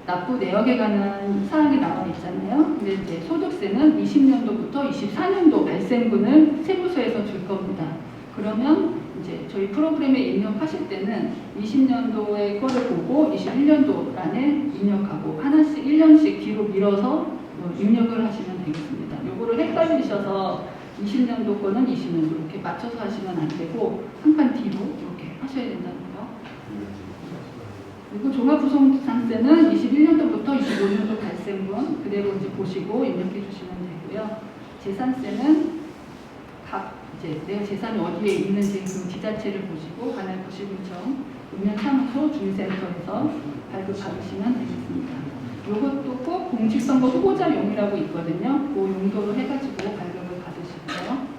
납부 내역에 관한 사항이 나와 있잖아요. 근데 이제 소득세는 20년도부터 24년도 발생분을 세무서에서 줄 겁니다. 그러면 이제 저희 프로그램에 입력하실 때는 20년도의 거를 보고 21년도란에 입력하고 하나씩 1년씩 뒤로 밀어서 입력을 하시면 되겠습니다. 요거를 헷갈리셔서 20년도 거는 20년도 이렇게 맞춰서 하시면 안 되고 한 칸 뒤로 이렇게 하셔야 된다는 거. 그리고 종합부동산세는 21년도부터 25년도 발생분 그대로 이제 보시고 입력해 주시면 되고요. 재산세는 각 이제 내 재산이 어디에 있는지 그 지자체를 보시고 관할 부시군청 읍면사무소 주민센터에서 발급 받으시면 되겠습니다. 이것도 꼭 공직선거 후보자용이라고 있거든요. 그 용도로 해가지고 발급을 받으시고요.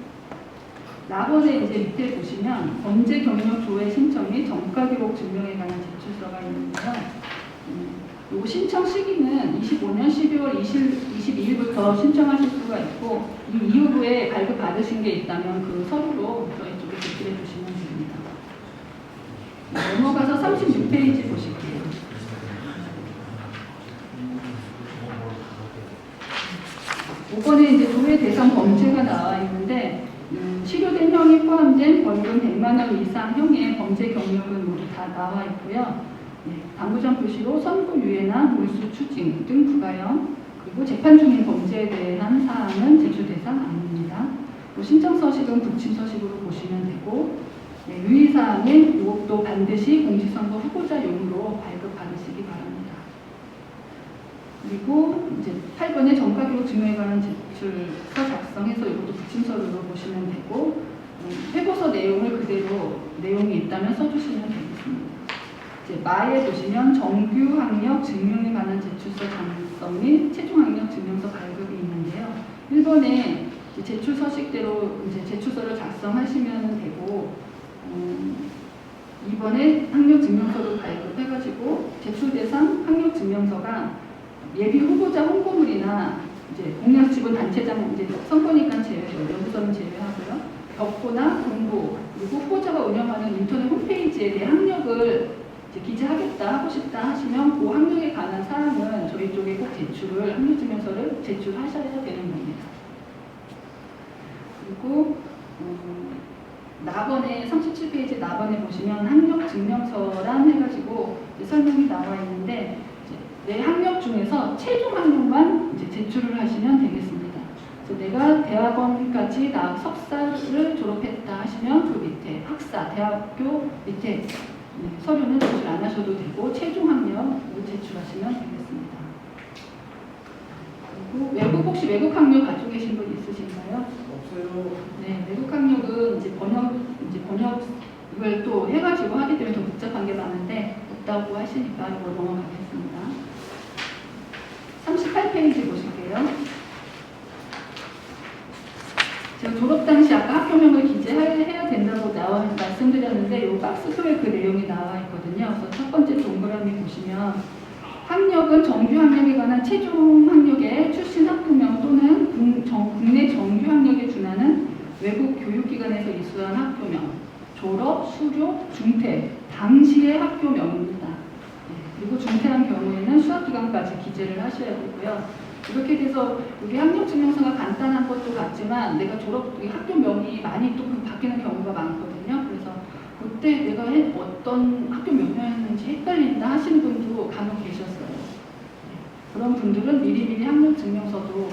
나번에 이제 밑에 보시면 범죄 경력 조회 신청 및 정가 기록 증명에 관한 제출서가 있는데요. 이 신청 시기는 25년 12월 22일부터 신청하실 수가 있고 이 이후에 발급 받으신 게 있다면 그 서류로 저희 쪽에 제출해 주시면 됩니다. 넘어가서 36페이지 보실게요. 5번에 이제 조회 대상 범죄가 나와 있는데 실효된 형이 포함된 벌금 100만 원 이상 형의 범죄 경력은 모두 다 나와 있고요. 당구장 표시로 선고유예나 몰수 추징 등 부가형 그리고 재판 중인 범죄에 대한 사항은 제출 대상 아닙니다. 신청 서식은 부침 서식으로 보시면 되고 유의사항은 이것도 반드시 공직선거 후보자용으로 발급 받으시기 바랍니다. 그리고 이제 8번에 정가기록 증명에 관한 제출서 작성해서 이것도 부침서류로 보시면 되고 회고서 내용을 그대로 내용이 있다면 써주시면 되겠습니다. 이제 마에 보시면 정규 학력 증명에 관한 제출서 작성 및 최종 학력 증명서 발급이 있는데요. 1번에 제출 서식대로 이제 제출서를 작성하시면 되고 2번에 학력 증명서를 발급해가지고 제출 대상 학력 증명서가 예비 후보자 홍보물이나 이제 공약 지분 단체장 이제 선거니까 제외죠. 연구서는 제외하고요. 벽보나 공보 그리고 후보자가 운영하는 인터넷 홈페이지에 대해 학력을 이제 기재하겠다 하고 싶다 하시면 그 학력에 관한 사항은 저희 쪽에 꼭 학력 증명서를 제출하셔야 되는 겁니다. 그리고 나번에 37페이지 나번에 보시면 학력 증명서란 해가지고 설명이 나와 있는데 내 학력 중에서 최종 학력만 이제 제출을 하시면 되겠습니다. 그래서 내가 대학원까지 석사를 졸업했다 하시면 그 밑에 학사, 대학교 밑에 서류는 제출 안 하셔도 되고 최종 학력을 제출하시면 되겠습니다. 그리고 혹시 외국 학력 가지고 계신 분 있으신가요? 없어요. 네, 외국 학력은 이제 번역을 또 해가지고 하기 때문에 더 복잡한 게 많은데 없다고 하시니까 이거 넘어가겠습니다. 38페이지 보실게요. 제가 졸업 당시 아까 학교명을 기재해야 된다고 말씀드렸는데 이 박스표에 그 내용이 나와 있거든요. 그래서 첫 번째 동그라미 보시면 학력은 정규 학력에 관한 최종 학력의 출신 학부명 또는 국내 정규 학력에 준하는 외국 교육기관에서 이수한 학교명, 졸업, 수료, 중퇴, 당시의 학교명입니다. 그리고 중퇴한 경우에는 수학기간까지 기재를 하셔야 되고요. 이렇게 돼서 여기 학력증명서가 간단한 것도 같지만 내가 이 학교명이 많이 또 바뀌는 경우가 많거든요. 그래서 그때 내가 어떤 학교 명이었는지 헷갈린다 하시는 분도 간혹 계셨어요. 그런 분들은 미리미리 학력증명서도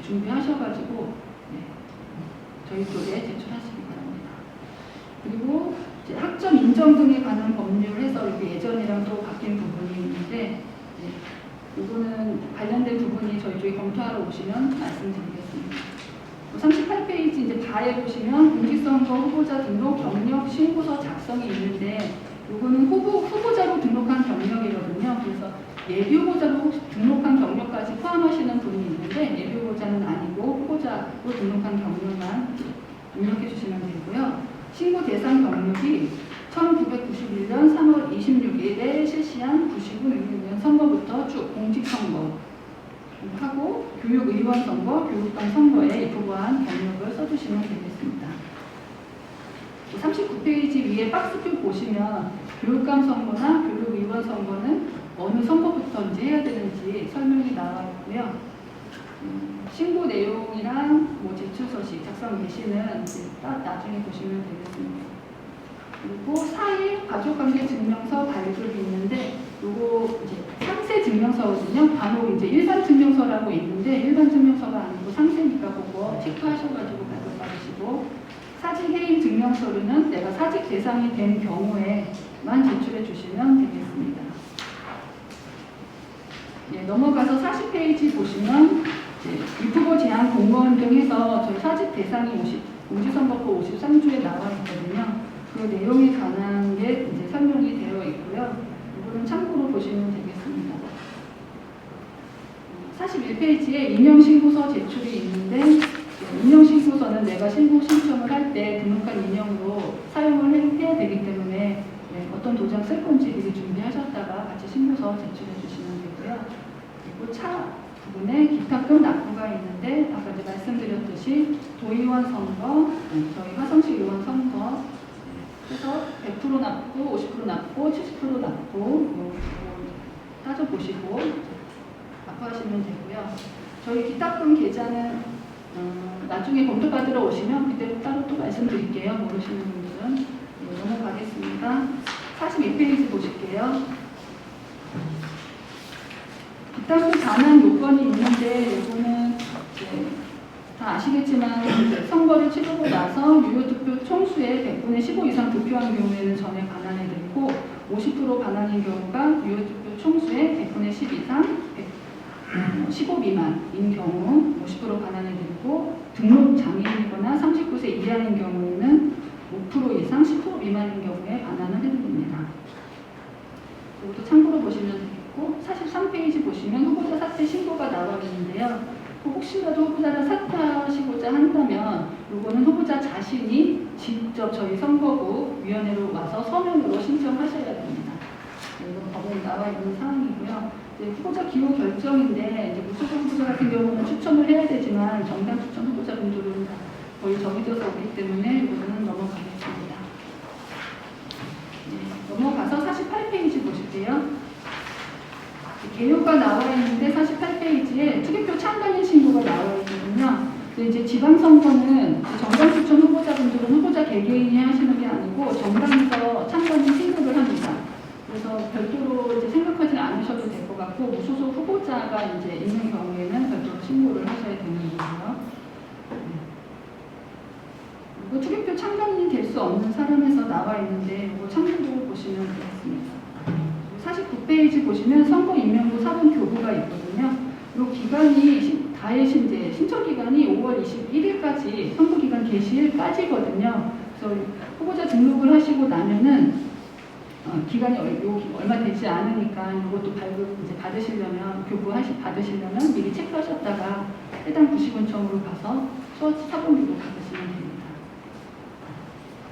준비하셔가지고 저희 쪽에 제출하시기 바랍니다. 그리고 이제 학점 인정 등에 관한 법률을 해서 이렇게 예전이랑 또 바뀐 부분이 있는데 이거는 관련된 부분이 저희 쪽에 검토하러 오시면 말씀드리겠습니다. 38페이지 이제 바에 보시면 공직선거 후보자 등록 경력 신고서 작성이 있는데 이거는 후보자로 등록한 경력이거든요. 그래서 예비 후보자로 등록한 경력까지 포함하시는 분이 있는데 예비 후보자는 아니고 후보자로 등록한 경력만 입력해 주시면 되고요. 신고 대상 경력이 1991년 3월 26일에 실시한 99년 선거부터 쭉 공직선거 하고 교육의원 선거, 교육감 선거에 입후보한 경력을 써주시면 되겠습니다. 39페이지 위에 박스표 보시면 교육감 선거나 교육의원 선거는 어느 선거부터 이제 해야 되는지 설명이 나와 있고요. 신고 내용이랑 제출 서식, 작성 개시는 이제 나중에 보시면 되겠습니다. 그리고 4일 가족관계 증명서 발급이 있는데 요거 이제 상세 증명서거든요. 간혹 이제 일반 증명서라고 있는데 일반 증명서가 아니고 상세니까 그거 체크하셔가지고 발급받으시고 사직 해임 증명서류는 내가 사직 대상이 된 경우에만 제출해 주시면 되겠습니다. 넘어가서 40페이지 보시면 입후보 제한 공무원 등 해서 저희 사직 대상이 공직선거법 53조에 나와 있거든요. 그 내용에 관한 게 이제 설명이 되어 있고요. 이거는 참고로 보시면 되겠습니다. 41페이지에 인형신고서 제출이 있는데 인형신고서는 내가 신고 신청을 할 때 등록한 인형으로 사용을 해야 되기 때문에 어떤 도장 쓸 건지 미리 준비하셨다가 같이 신고서 제출해 주시면 되고요. 그리고 차 부분에 기타금 납부가 있는데 아까 이제 말씀드렸듯이 도의원 선거, 저희 화성시 의원 선거 그래서 100% 납부, 50% 납부, 70% 납부 따져보시고 납부하시면 되고요. 저희 기타금 계좌는 나중에 검토받으러 오시면 그때 따로 또 말씀드릴게요. 모르시는 분들은. 넘어가겠습니다. 42페이지 보실게요. 기타금 반환 요건이 있는데 이거는 다 아시겠지만 선거를 치르고 나서 유효투표 총수의 100분의 15 이상 득표한 경우에는 전액 반환해드리고 50% 반환인 경우가 유효투표 총수의 100분의 10 이상 15 미만인 경우 50% 반환해드리고 등록 장애인이거나 39세 이하인 경우에는 5% 이상 10% 미만인 경우에 반환을 해드립니다. 이것도 참고로 보시면 되겠고 43페이지 보시면 후보자 사퇴 신고가 나와 있는데요. 혹시라도 후보자를 사퇴하시고자 한다면 이거는 후보자 자신이 직접 저희 선거구 위원회로 와서 서면으로 신청하셔야 됩니다. 이건 법에 나와 있는 사항이고요. 후보자 기호 결정인데 이제 무소속 후보자 같은 경우는 추천을 해야 되지만 정당 추천 후보자분들은 거의 정해져서 오기 때문에 이거는 넘어가겠습니다. 넘어가서 48페이지 보실게요. 개요가 나와 있는데 48페이지에 투개표 참관인 신고가 나와 있거든요. 근데 이제 지방선거는 정당 추천 후보자분들은 후보자 개개인이 하시는 게 아니고 정당에서 참관인 신고를 합니다. 그래서 별도로 이제 생각하지 않으셔도 될 것 같고 무소속 후보자가 이제 있는 경우에는 별도로 신고를 하셔야 되는 거고요. 그리고 투개표 참관인이 될 수 없는 사람에서 나와 있는데 이거 참고로 보시면 되겠습니다. 49페이지 보시면 선거 임명부 사본 교부가 있거든요. 이 기간이 이제 신청 기간이 5월 21일까지 선거 기간 개시일까지거든요. 그래서 후보자 등록을 하시고 나면은 기간이 얼마 되지 않으니까 이것도 발급 이제 받으시려면 받으시려면 미리 체크하셨다가 해당 부시군청으로 가서 사본 교부 받으시면 됩니다.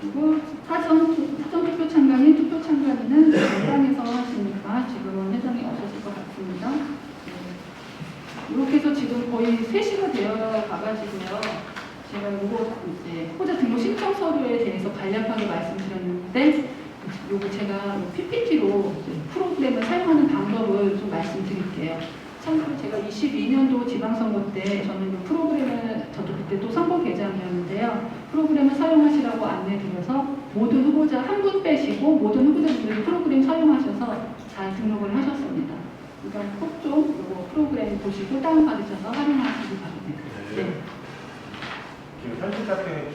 그리고 사전 투표 참관인, 투표 참관인은 정당에서 하시니까 지금은 회장이 없으실 것 같습니다. 이렇게 해서 지금 거의 3시가 되어 가가지고요. 제가 이거 이제 후보자 등록 신청 서류에 대해서 간략하게 말씀드렸는데 요거 제가 PPT로 프로그램을 사용하는 방법을 좀 말씀드릴게요. 참고로 제가 22년도 지방선거 때 저는 이 프로그램을 저도 그때 또 선거개장이었는데요. 프로그램을 사용하시라고 안내드려서 모든 후보자 한 분 빼시고 모든 후보자분들이 프로그램 사용하셔서 잘 등록을 하셨습니다. 그러니까 꼭 좀 이거 프로그램 보시고 다운받으셔서 활용하시기 바랍니다. 네. 현실 같은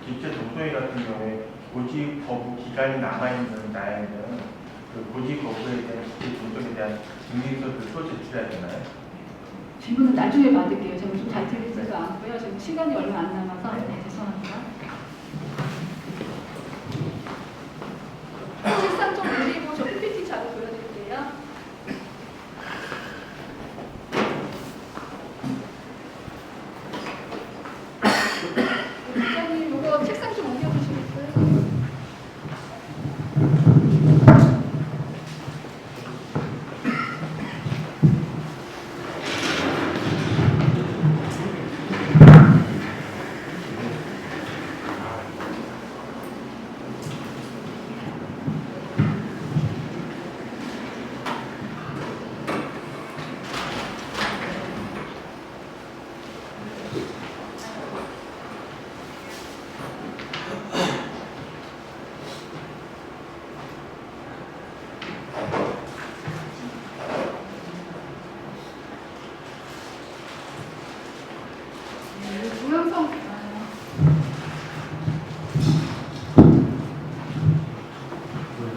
기체 정도회 같은 경우에 고지 거부 기간이 남아있는 날에는 그 고지 거부에 대한 기체 정도에 대한 증명서를 또 제출해야 되나요? 질문은 나중에 받을게요. 제가 좀 잘 들리지가 않고요. 지금 시간이 얼마 안 남아서 네, 죄송합니다. 책상 좀 올리고 저 PPT 자료 보여드릴게요. 부장님 이거 책상 좀 옮겨주시겠어요?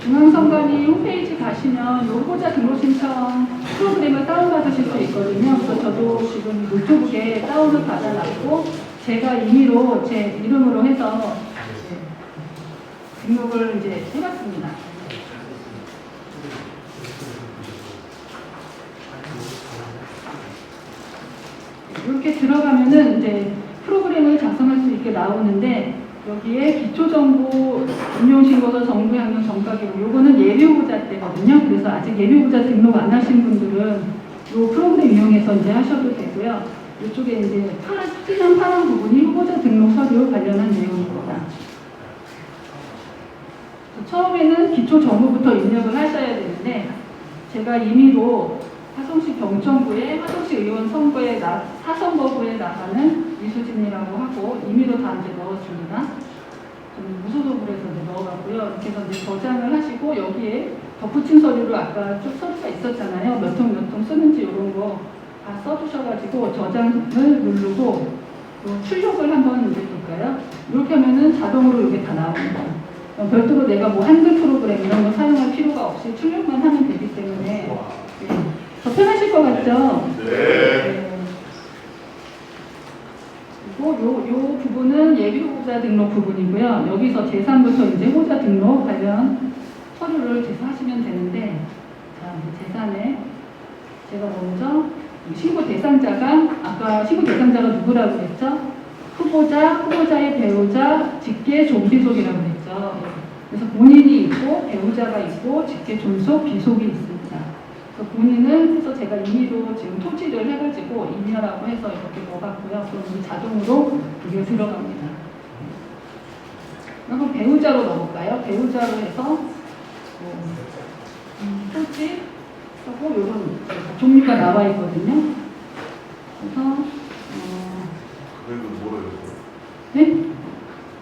중앙선관위 홈페이지 가시면 후보자 등록 신청 프로그램을 다운받으실 수 있거든요. 그래서 저도 지금 노트북에 다운을 받아놨고 제가 임의로 제 이름으로 해서 등록을 이제 해봤습니다. 이렇게 들어가면은 이제 프로그램을 작성할 수 있게 나오는데 여기에 기초정보 임용신고서 정부향령 정가기록 요거는 예비후보자 때거든요. 그래서 아직 예비후보자 등록 안 하신 분들은 요 프로그램 이용해서 이제 하셔도 되고요. 이쪽에 이제 진한 파란 부분이 후보자 등록 서류 관련한 내용입니다. 처음에는 기초정보부터 입력을 하셔야 되는데 제가 임의로 화성시 경천구에 화성시 의원 선거에 사선거구에 나가는 이수진이라고 하고 임의로 다 이제 넣었습니다. 저는 무소속으로 해서 이제 넣어봤고요. 이렇게 해서 이제 저장을 하시고 여기에 덧붙임 서류로 아까 쭉 서류가 있었잖아요. 몇 통 몇 통 쓰는지 이런 거 다 써주셔가지고 저장을 누르고 출력을 한번 이제 볼까요? 이렇게 하면은 자동으로 이게 다 나옵니다. 별도로 내가 뭐 한글 프로그램 이런 거 사용할 필요가 없이 출력만 하면 되기 때문에 네. 더 편하실 것 같죠? 네. 그리고 요 부분은 예비후보자 등록 부분이고요. 여기서 제3부터 이제 후보자 등록 관련 서류를 제출하시면 되는데, 자, 제3에 제가 먼저 신고 대상자가 아까 신고 대상자가 누구라고 했죠? 후보자, 후보자의 배우자, 직계 존비속이라고 했죠. 그래서 본인이 있고 배우자가 있고 직계 존속, 비속이 있습니다. 그래서 본인은 해서 제가 임의로 지금 토지를 해가지고 임의라고 해서 이렇게 넣어봤고요. 그럼 자동으로 이게 들어갑니다. 그럼 배우자로 넣어볼까요? 배우자로 해서 토지 하고 이런 종류가 나와 있거든요. 그래서 금액은 뭐로 네?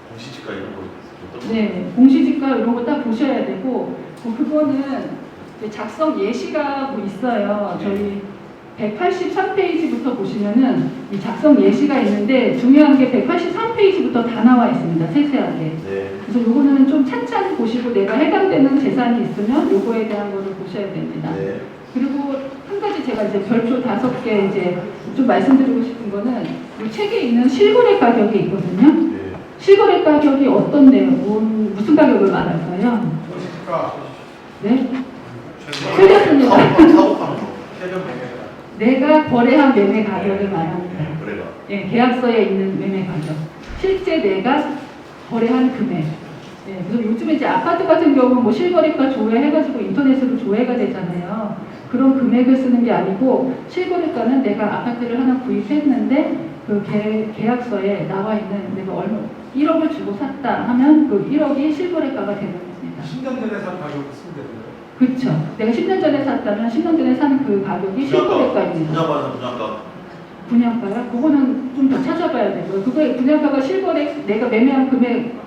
공시지가 이런 거 어떤 거? 네, 공시지가 이런 거 딱 보셔야 되고 그거는 이제 작성 예시가 뭐 있어요. 저희 183페이지부터 보시면은 이 작성 예시가 있는데 중요한 게 183페이지부터 다 나와 있습니다. 세세하게. 네. 그래서 요거는 좀 찬찬히 보시고 내가 해당되는 재산이 있으면 요거에 대한 거를 보셔야 됩니다. 네. 그리고 한 가지 제가 이제 별표 5개 이제 좀 말씀드리고 싶은 거는 이 책에 있는 실거래 가격이 있거든요. 네. 실거래 가격이 어떤데요? 무슨 가격을 말할까요? 네? 틀렸습니다. 사고하는 거. 최종 매매가 내가 거래한 매매 가격을 말합니다. 네, 그래가. 예, 계약서에 있는 매매 가격. 실제 내가 거래한 금액. 예, 그래서 요즘에 이제 아파트 같은 경우는 뭐 실거래가 조회해가지고 인터넷으로 조회가 되잖아요. 그런 금액을 쓰는 게 아니고 실거래가는 내가 아파트를 하나 구입했는데 그 계약서에 나와 있는 내가 1억을 주고 샀다 하면 그 1억이 실거래가가 되는 겁니다. 10년 전에 산 가격 쓰면 되는 그렇죠. 내가 10년 전에 샀다면 10년 전에 산 그 가격이 실거래가입니다. 분양가. 분양가요? 그거는 좀 더 찾아봐야 되고요. 그거 분양가가 실거래 내가 매매한 금액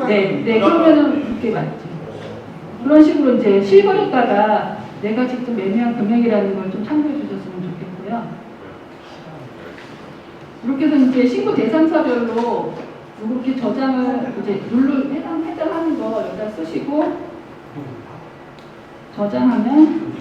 네, 그러면은 그게 맞죠. 그런 식으로 이제 실거래가가 내가 직접 매매한 금액이라는 걸 좀 참고해 주셨으면 좋겠고요. 이렇게 해서 이제 신고 대상사별로 이렇게 저장을 이제 해당하는 거 여기다 쓰시고 저장하면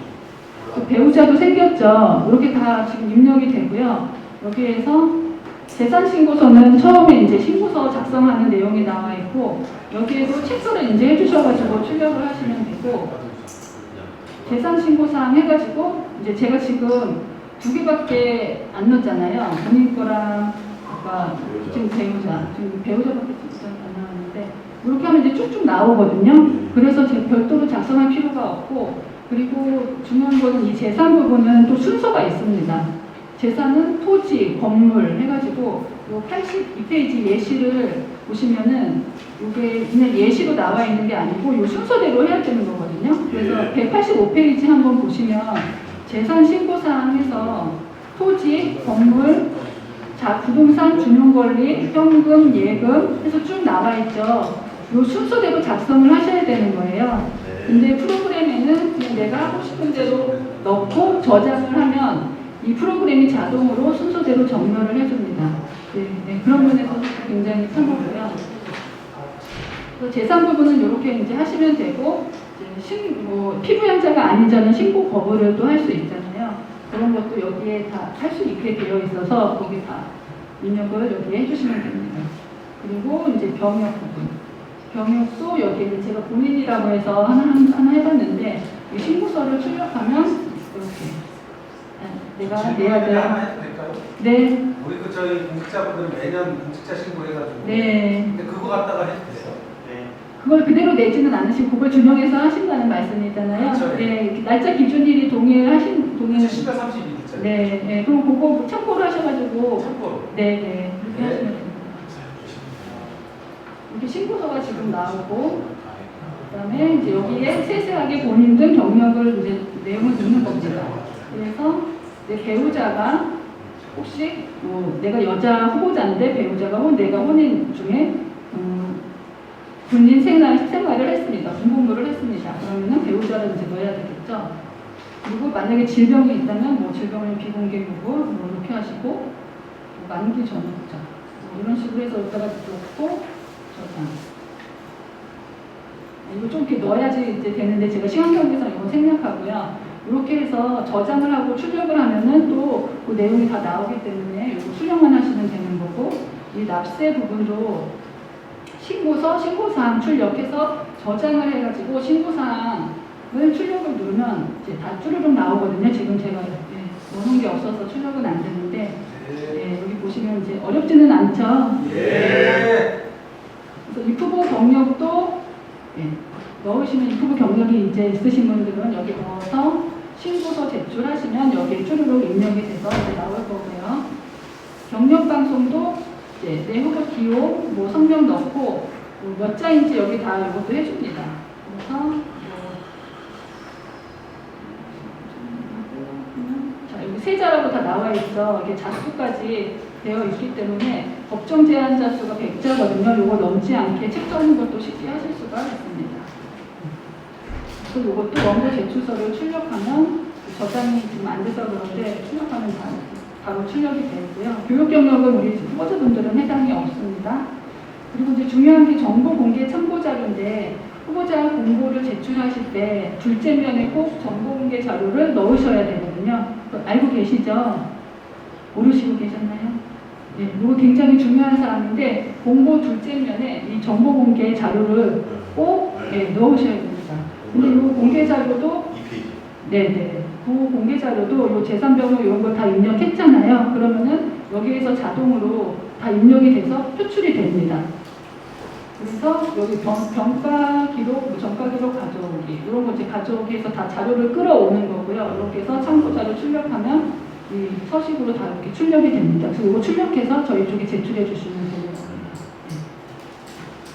그 배우자도 생겼죠. 이렇게 다 지금 입력이 되고요. 여기에서 재산신고서는 처음에 이제 신고서 작성하는 내용이 나와 있고 여기에도 체크를 이제 해주셔가지고 출력을 하시면 되고 재산신고사항 해가지고 이제 제가 지금 2개밖에 안 넣었잖아요. 본인 거랑 아까 지금 배우자밖에 안 나왔는데 이렇게 하면 이제 쭉쭉 나오거든요. 그래서 제가 별도로 작성할 필요가 없고 그리고 중요한 거는 이 재산 부분은 또 순서가 있습니다. 재산은 토지, 건물 해가지고 요 82페이지 예시를 보시면은 이게 그냥 예시로 나와 있는 게 아니고 요 순서대로 해야 되는 거거든요. 그래서 185페이지 한번 보시면 재산 신고사항에서 토지, 건물, 부동산 준용권리, 현금, 예금 해서 쭉 나와 있죠. 요 순서대로 작성을 하셔야 되는 거예요. 근데 프로그램에는 그냥 내가 하고 싶은 대로 넣고 저장을 하면 이 프로그램이 자동으로 순서대로 정렬을 해줍니다. 네, 그런 면에서 굉장히 편하고요. 재산 부분은 이렇게 이제 하시면 되고 피부 연자가 아닌 자는 신고 거부를 또 할 수 있잖아요. 그런 것도 여기에 다 할 수 있게 되어 있어서 거기 다 입력을 여기에 해주시면 됩니다. 그리고 이제 병역 부분. 병역도 여기에 제가 본인이라고 해서 하나 해봤는데 이 신고서를 출력하면 이렇게 내가 내야 될 하나 해도 될까요? 네. 우리 저희 공직자분들은 매년 공직자 신고해가지고 네. 근데 그거 갖다가 해도 돼요? 그걸 그대로 내지는 않으시고 그걸 준용해서 하신다는 말씀이잖아요. 그렇죠. 네. 날짜 기준일이 동일 10월 30일 있잖아요. 네. 네. 그럼 그거 참고를 하셔가지고 참고로. 네. 그렇게 하시면 됩니다. 이렇게 신고서가 지금 나오고 그다음에 이제 여기에 세세하게 본인 등 경력을 이제 내용을 넣는 겁니다. 그래서 내 배우자가 혹시 내가 여자 후보자인데 배우자가 내가 혼인 중에 군인 생활을 했습니다. 군복무를 했습니다. 그러면은 배우자를 이제 넣어야 되겠죠. 그리고 만약에 질병이 있다면 뭐 질병을 비공개 부부 뭐 이렇게 하시고 뭐 만기 전후자 뭐 이런 식으로 해서 여기다가 넣고 저장. 이거 좀 이렇게 넣어야지 이제 되는데 제가 시간 관계상 이거 생략하고요. 이렇게 해서 저장을 하고 출력을 하면은 또 그 내용이 다 나오기 때문에 이거 수령만 하시면 되는 거고 이 납세 부분도 신고서, 신고사항 출력해서 저장을 해가지고 신고사항을 출력을 누르면 이제 다 쭈르륵 나오거든요. 지금 제가 넣은 게 없어서 출력은 안 되는데 여기 보시면 이제 어렵지는 않죠. 예. 그래서 입후보 경력도 넣으시면 입후보 경력이 이제 있으신 분들은 여기 넣어서 신고서 제출하시면 여기에 쭈르륵 입력이 돼서 이제 나올 거고요. 경력 방송도 이제 내 후보 기호, 뭐 성명 넣고 몇 자인지 여기 다 이것도 해줍니다. 그래서 자 여기 세 자라고 다 나와 있죠. 이게 자수까지 되어 있기 때문에 법정 제한자 수가 100자거든요. 이거 넘지 않게 책정하는 것도 쉽게 하실 수가 있습니다. 그리고 이것도 원고 제출서를 출력하면 저장이 지금 안 돼서 그런데 출력하면 바로 출력이 되고요. 교육 경력은 우리 후보자분들은 해당이 없습니다. 그리고 이제 중요한 게 정보 공개 참고 자료인데 후보자 공고를 제출하실 때 둘째 면에 꼭 정보 공개 자료를 넣으셔야 되거든요. 알고 계시죠? 모르시고 계셨나요? 네, 이거 굉장히 중요한 사항인데 공고 둘째 면에 이 정보 공개 자료를 꼭 넣으셔야 됩니다. 근데 이 공개 자료도 2페이지. 네네. 그 공개 자료도 요 재산 병역 이런 거 다 입력했잖아요. 그러면은 여기에서 자동으로 다 입력이 돼서 표출이 됩니다. 그래서 여기 병가 기록, 전가 기록 가져오기 이런 거 이제 가져오기 해서 다 자료를 끌어오는 거고요. 이렇게 해서 참고 자료 출력하면 이 서식으로 다 이렇게 출력이 됩니다. 그래서 이거 출력해서 저희 쪽에 제출해 주시면 되는 겁니다.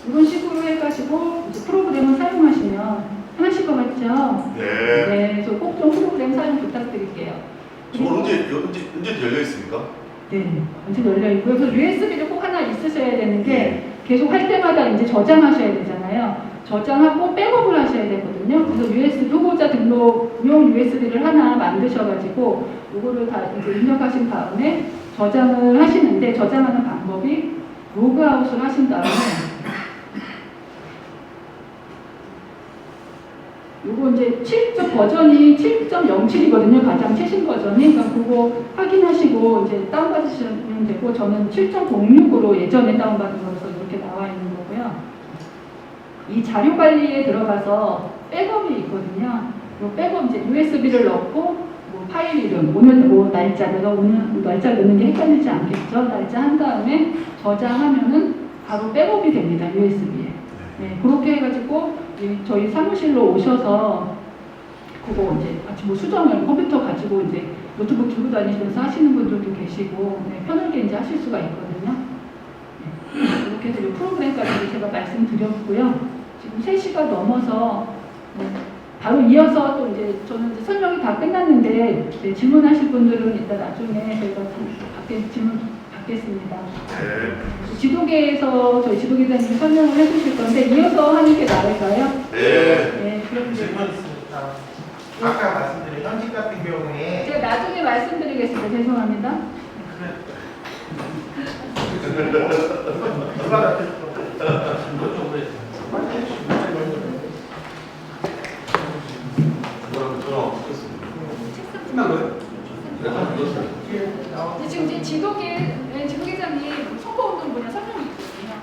이런 식으로 해가지고 이제 프로그램을 사용하시면 편하실 것 같죠? 네. 네, 그래서 꼭 좀 프로그램 사용 부탁드릴게요. 저건 언제 열려 있습니까? 네, 언제 열려 있고요. 그래서 USB를 꼭 하나 있으셔야 되는 게 계속 할 때마다 이제 저장하셔야 되잖아요. 저장하고 백업을 하셔야 되거든요. 그래서 USB 후보자 등록용 USB를 하나 만드셔가지고 이거를 다 이제 입력하신 다음에 저장을 하시는데 저장하는 방법이 로그아웃을 하신 다음에 요거 이제 7점 버전이 7.07이거든요. 가장 최신 버전이. 그러니까 그거 확인하시고 이제 다운받으시면 되고 저는 7.06으로 예전에 다운받은 거라서 이렇게 나와 있는 거고요. 이 자료 관리에 들어가서 백업이 있거든요. 요 백업 이제 USB를 넣고 뭐 파일 이름, 오늘 뭐 날짜, 내가 오늘 날짜 넣는 게 헷갈리지 않겠죠? 날짜 한 다음에 저장하면은 바로 백업이 됩니다. USB에. 네, 그렇게 해가지고 저희 사무실로 오셔서 그거 이제 같이 뭐 수정을 컴퓨터 가지고 이제 노트북 들고 다니시면서 하시는 분들도 계시고 네, 편하게 이제 하실 수가 있거든요. 네, 이렇게 해서 이 프로그램까지 제가 말씀드렸고요. 지금 3시가 넘어서 바로 이어서 또 이제 저는 이제 설명이 다 끝났는데 네, 질문하실 분들은 이따 나중에 저희가 밖에 질문 받겠습니다. 네. 지도계에서 저희 지도계장님이 설명을 해주실 건데 이어서 하는 게 나을까요? 네. 네, 그럼 이제 질문 있습니다. 아까 말씀드린 현직 같은 경우에 제가 나중에 말씀드리겠습니다. 죄송합니다. 누가 다 끝난 거예요? 근데 지금 이제 지도계장님 선거운동 분야 설명이 있거든요.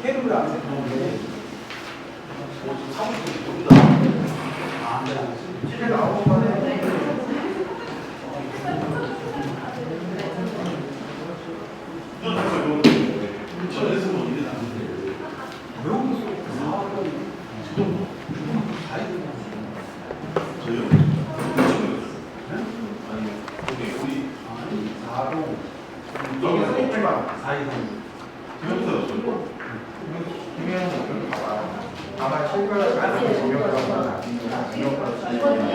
캐롤을 안 했는데 집에 나오고 만에 여기 선생님만 김혜영 여기 봐봐. 아마 실거를 가는 공격하거나 아니면 공격하거나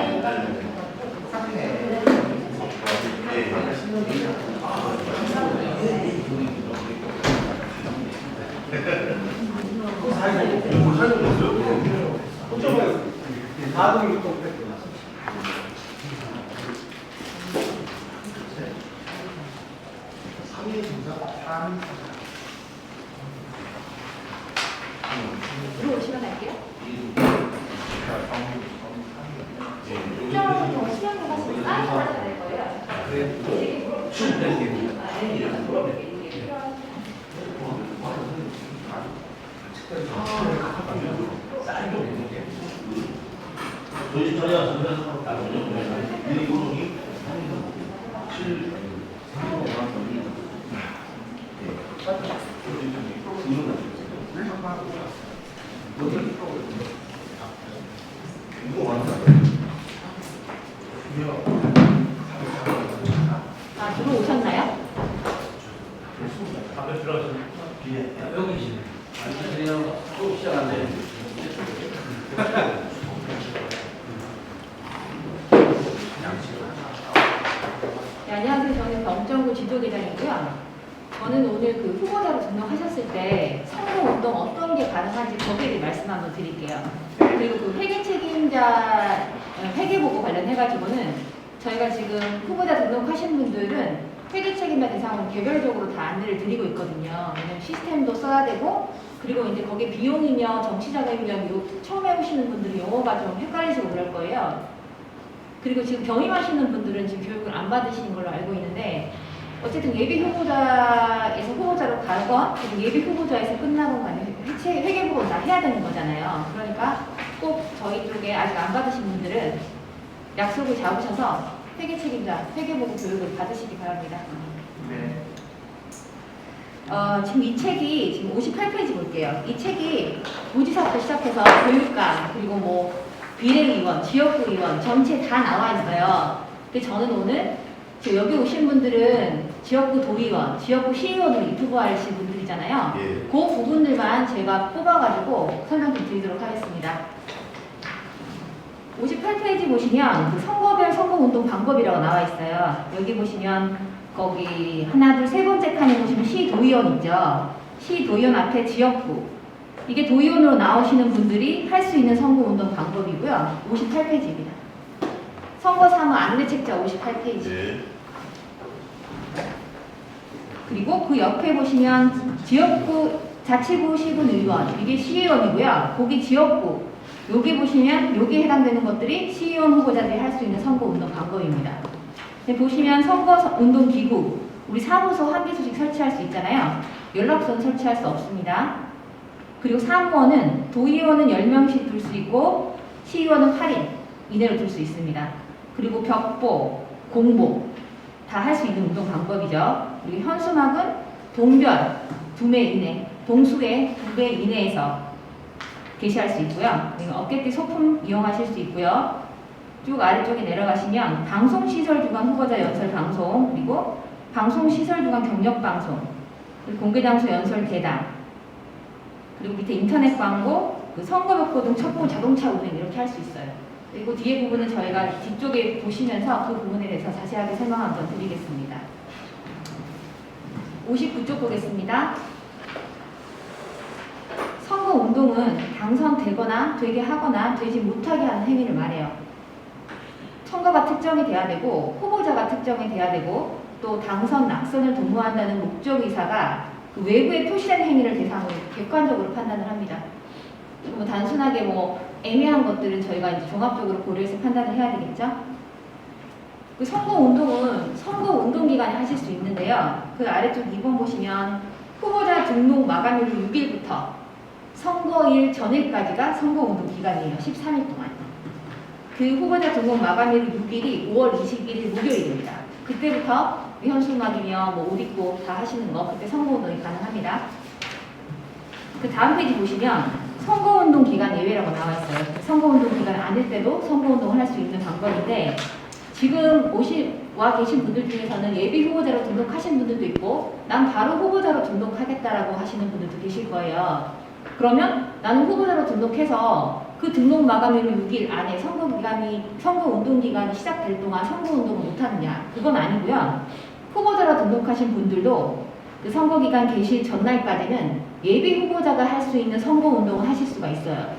사진에 사동 유통 팩트. 들어오시면 할게요. 수정은 더 수정을 하시면 쌓여서 하셔야 될 거예요. 아, 들어오셨나요? 네, 안녕하세요. 저는 병정구 지도계장이고요. 저는 오늘 그 후보자로 등록하셨을 때 선거운동 어떤 게 가능한지 거기에 대해 말씀 한번 드릴게요. 그리고 그 회계 책임자 회계보고 관련해가지고는 저희가 지금 후보자 등록하신 분들은 회계 책임자 대상으로 개별적으로 다 안내를 드리고 있거든요. 왜냐면 시스템도 써야 되고 그리고 이제 거기에 비용이며 정치자금이며 처음 해오시는 분들이 용어가 좀 헷갈리시고 그럴 거예요. 그리고 지금 경임하시는 분들은 지금 교육을 안 받으시는 걸로 알고 있는데 어쨌든 예비 후보자에서 후보자로 가건 그리고 예비 후보자에서 끝나건 간에 회계보고는 다 해야 되는 거잖아요. 그러니까 꼭 저희 쪽에 아직 안 받으신 분들은 약속을 잡으셔서 회계 책임자, 회계보고 교육을 받으시기 바랍니다. 네. 지금 이 책이 지금 58페이지 볼게요. 이 책이 부지사부터 시작해서 교육감 그리고 뭐 비례의원, 지역구 의원 전체 다 나와 있어요. 근데 저는 오늘 지금 여기 오신 분들은 지역구 도의원, 지역구 시의원으로 입후보하신 분들이잖아요. 예. 그 부분들만 제가 뽑아가지고 설명 좀 드리도록 하겠습니다. 58페이지 보시면 그 선거별 선거운동 방법이라고 나와 있어요. 여기 보시면 거기 하나, 둘, 세 번째 칸에 보시면 시도의원 있죠. 시도의원 앞에 지역구. 이게 도의원으로 나오시는 분들이 할 수 있는 선거운동 방법이고요. 58페이지입니다. 선거사무 안내책자 58페이지. 네. 그리고 그 옆에 보시면 지역구 자치구 시군 의원, 이게 시의원이고요. 거기 지역구, 여기 보시면 여기에 해당되는 것들이 시의원 후보자들이 할 수 있는 선거운동 방법입니다. 보시면 선거운동기구, 우리 사무소 한 개소씩 설치할 수 있잖아요. 연락소는 설치할 수 없습니다. 그리고 사무원은 도의원은 10명씩 둘 수 있고 시의원은 8인 이내로 둘 수 있습니다. 그리고 벽보, 공보 다 할 수 있는 운동 방법이죠. 그리고 현수막은 동별 2매 이내, 동수의 2배 이내에서 게시할 수 있고요. 그리고 어깨띠 소품 이용하실 수 있고요. 쭉 아래쪽에 내려가시면 방송시설 주간 후보자 연설 방송, 그리고 방송시설 주간 경력 방송, 그리고 공개장소 연설 대담, 그리고 밑에 인터넷 광고, 그 선거벽보 등 첩보 자동차 운행 이렇게 할 수 있어요. 그리고 뒤에 부분은 저희가 뒤쪽에 보시면서 그 부분에 대해서 자세하게 설명 한번 드리겠습니다. 59쪽 보겠습니다. 선거운동은 당선되거나 되게 하거나 되지 못하게 하는 행위를 말해요. 선거가 특정이 돼야 되고 후보자가 특정이 돼야 되고 또 당선, 낙선을 도모한다는 목적의사가 그 외부에 표시된 행위를 대상으로 객관적으로 판단을 합니다. 뭐 단순하게 뭐 애매한 것들은 저희가 이제 종합적으로 고려해서 판단을 해야 되겠죠. 그 선거운동은 선거운동기간에 하실 수 있는데요. 그 아래쪽 2번 보시면 후보자 등록 마감일 6일부터 선거일 전일까지가 선거운동 기간이에요. 13일 동안. 그 후보자 등록 마감일 6일이 5월 21일 목요일입니다. 그때부터 현수막이며 뭐 옷 입고 다 하시는 거 그때 선거운동이 가능합니다. 그 다음 페이지 보시면 선거운동 기간 예외라고 나와 있어요. 선거운동 기간 아닐 때도 선거운동을 할 수 있는 방법인데 지금 와 계신 분들 중에서는 예비 후보자로 등록하신 분들도 있고 난 바로 후보자로 등록하겠다라고 하시는 분들도 계실 거예요. 그러면 나는 후보자로 등록해서 그 등록 마감일 6일 안에 선거운동 기간이 시작될 동안 선거운동을 못하느냐? 그건 아니고요. 후보자로 등록하신 분들도 그 선거기간 개시 전날까지는 예비 후보자가 할 수 있는 선거운동을 하실 수가 있어요.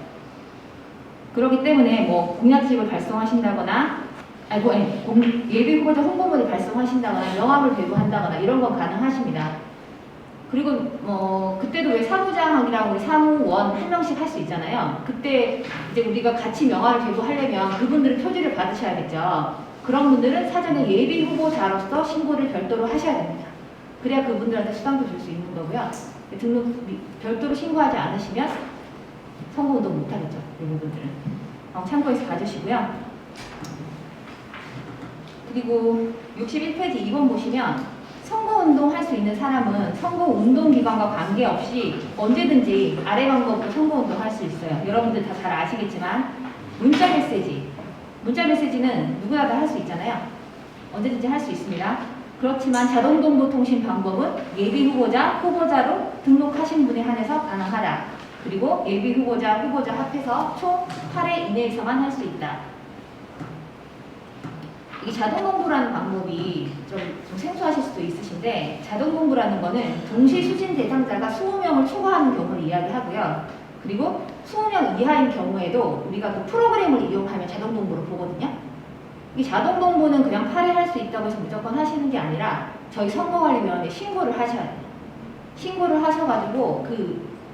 그렇기 때문에 뭐 공약집을 발송하신다거나 예비 후보자 홍보물을 발송하신다거나 명함을 배부한다거나 이런 건 가능하십니다. 그리고 뭐 그때도 왜 사무장이랑 우리 사무원 한 명씩 할 수 있잖아요. 그때 이제 우리가 같이 명함을 배부하려면 그분들은 표지를 받으셔야겠죠. 그런 분들은 사전에 예비 후보자로서 신고를 별도로 하셔야 됩니다. 그래야 그분들한테 수당도 줄 수 있는 거고요. 등록 별도로 신고하지 않으시면 선거운동 못하겠죠. 이 부분들은 참고해서 봐주시고요. 그리고 61페이지 2번 보시면 선거운동 할 수 있는 사람은 선거운동 기간과 관계없이 언제든지 아래 방법으로 선거운동 할 수 있어요. 여러분들 다 잘 아시겠지만 문자 메시지는 누구나 다 할 수 있잖아요. 언제든지 할 수 있습니다. 그렇지만 자동정보통신 방법은 예비 후보자로 등록하신 분에 한해서 가능하다. 그리고 예비 후보자 합해서 총 8회 이내에서만 할 수 있다. 이 자동공부라는 방법이 좀 생소하실 수도 있으신데 자동공부라는 거는 동시 수신 대상자가 20명을 초과하는 경우를 이야기하고요. 그리고 20명 이하인 경우에도 우리가 그 프로그램을 이용하면 자동공부로 보거든요. 이 자동공부는 그냥 8회 할 수 있다고 해서 무조건 하시는 게 아니라 저희 선거관리위원회에 신고를 하셔야 돼요. 신고를 하셔가지고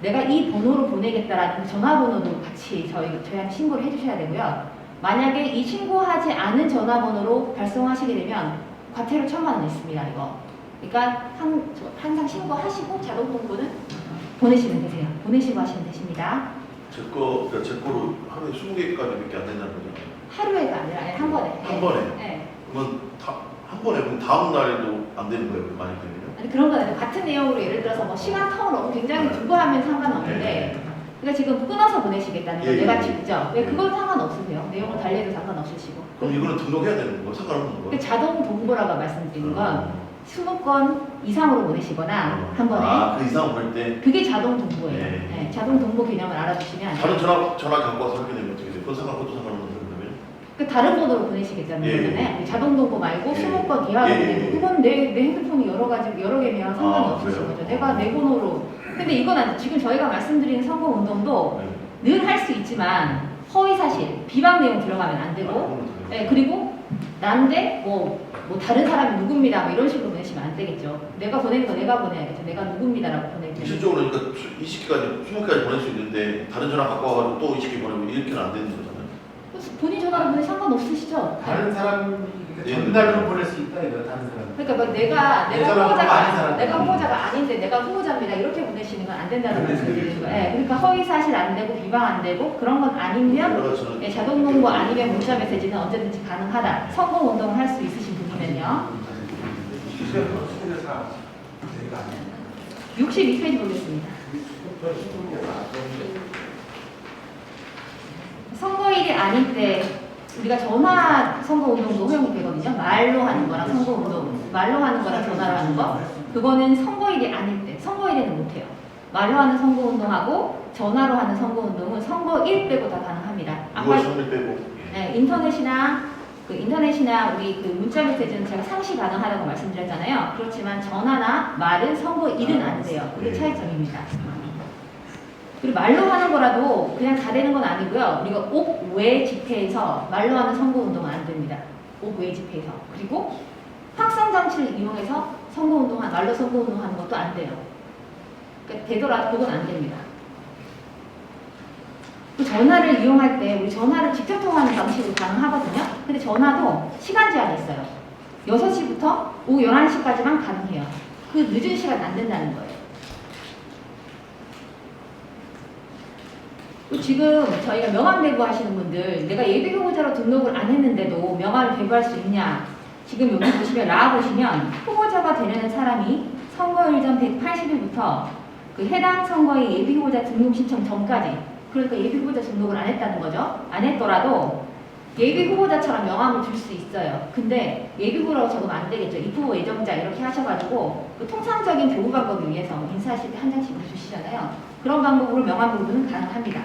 내가 이 번호로 보내겠다라는 그 전화번호도 같이 저희한테 신고를 해주셔야 되고요. 만약에 이 신고하지 않은 전화번호로 발송하시게 되면 과태료 1,000만 원 있습니다. 이거. 그러니까 항상 신고하시고 자동공부는 보내시면 되세요. 보내시고 하시면 되십니다. 제 거로 하루에 20개까지 밖에 안 된다는 거죠? 하루에가 아니라 한 번에. 한 번에? 네. 그러면 한 번에 그럼 다음 날에도 안 되는 거예요? 많이 되면요? 아니 그런 건 아니고 같은 내용으로 예를 들어서 뭐 시간 텀을 굉장히 두고 하면 상관없는데 그러니까 지금 끊어서 보내시겠다는 건 예, 내가 예, 직접 예. 그건 상관없으세요. 내용을 달리해도 상관없으시고 그럼 이거는 등록해야 되는 거예요? 상관없는 그 거예요? 자동 동보라고 말씀드리는 건 20건 이상으로 보내시거나 한 번에 아, 그 이상 보낼 때 그게 자동 동보예요. 예. 네, 자동 동보 개념을 알아두시면 다른 전화 갖고 와서 하게 되면 어떻게 돼요? 그건 상관없고 상관없는 거예요? 그 다른 번호로 보내시겠다는 예, 거잖아요. 자동 동보 말고 예. 20건 이하로 예, 보내고 예. 그건 내 핸드폰이 여러 개면 상관없으신 그래요? 거죠. 내가 내 번호로 근데 이건 아니 지금 저희가 말씀드리는 선거 운동도 네. 늘 할 수 있지만 허위 사실, 비방 내용 들어가면 안 되고 네, 그리고 난데 뭐 다른 사람이 누굽니다 뭐 이런 식으로 보내시면 안 되겠죠. 내가 보내는 거 내가 보내야겠죠. 내가 누굽니다라고 보내야겠죠. 실적으로 그러니까 20개까지 20개까지 보낼 수 있는데 다른 전화 갖고 와가지고 또 20개 보내면 이렇게는 안 되는 거잖아요. 본인 전화로 보내 상관없으시죠? 다른 사람이 전달로 보낼 수 있다 이거 다른 사람. 그러니까 뭐 내가 내 전화번호가 아닌 후보자가 사람. 내가 후보자가 아닌데 내가 후보자입니다 이렇게 보내시는 건 안 된다는 네, 말씀드리는 네. 거예요. 예, 그러니까 허위 사실 안 되고 비방 안 되고 그런 건 아니면 예, 자동 공고 아니면 문자 메시지는 언제든지 가능하다. 성공 운동을 할 수 있으신 분이면요. 62페이지 보겠습니다. 선거일이 아닐 때 우리가 전화 선거운동도 허용이 되거든요. 말로 하는 거랑 선거운동, 말로 하는 거랑 전화로 하는 거 그거는 선거일이 아닐 때, 선거일에는 못해요. 말로 하는 선거운동하고 전화로 하는 선거운동은 선거일 빼고 다 가능합니다. 6월 3일 빼고 네, 인터넷이나 우리 그 문자 메시지는 제가 상시 가능하다고 말씀드렸잖아요. 그렇지만 전화나 말은 선거일은 안 돼요. 그게 차이점입니다. 그리고 말로 하는 거라도 그냥 다 되는 건 아니고요. 우리가 옥외 집회에서 말로 하는 선거운동은 안 됩니다. 옥외 집회에서. 그리고 확성 장치를 이용해서 말로 선거운동하는 것도 안 돼요. 그러니까 되더라도 그건 안 됩니다. 그 전화를 이용할 때 우리 전화를 직접 통화하는 방식으로 가능하거든요. 근데 전화도 시간 제한이 있어요. 6시부터 오후 11시까지만 가능해요. 그 늦은 시간 안 된다는 거예요. 지금 저희가 명함 배부하시는 분들 내가 예비 후보자로 등록을 안 했는데도 명함을 배부할 수 있냐 지금 여기 보시면 보시면 후보자가 되려는 사람이 선거일 전 180일부터 그 해당 선거의 예비 후보자 등록 신청 전까지 그러니까 예비 후보자 등록을 안 했다는 거죠. 안 했더라도 예비 후보자처럼 명함을 줄 수 있어요. 근데 예비 후보라고 적으면 안 되겠죠. 입후보 예정자 이렇게 하셔가지고 그 통상적인 교부 방법을 위해서 인사하실 때 한 장씩 주시잖아요. 그런 방법으로 명함 배부는 가능합니다.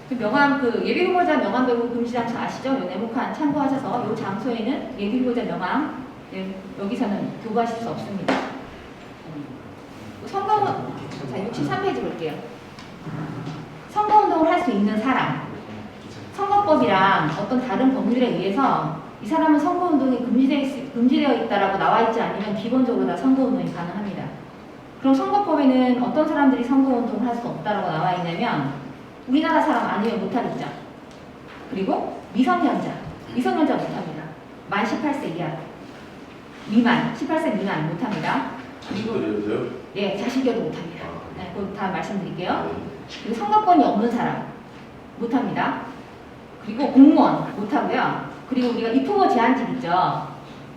그 명함 예비 후보자 명함 배부 금지 장소 아시죠? 요 네모칸 참고하셔서 이 장소에는 예비 후보자 명함 여기서는 교부하실 수 없습니다. 선거운 63페이지 볼게요. 선거운동을 할 수 있는 사람 선거법이랑 어떤 다른 법률에 의해서 이 사람은 선거운동이 금지되어 있다라고 나와 있지 않으면 기본적으로 다 선거운동이 가능합니다. 그럼 선거법에는 어떤 사람들이 선거운동을 할 수 없다라고 나와 있냐면 우리나라 사람 아니면 못하겠죠. 그리고 미성년자 못합니다. 만 18세 이하 미만 18세 미만 못합니다. 자식들이세요? 예, 자식여도 못합니다. 네, 그거 다 말씀드릴게요. 그리고 선거권이 없는 사람 못합니다. 그리고 공무원 못하고요. 그리고 우리가 입후보 제한직 있죠.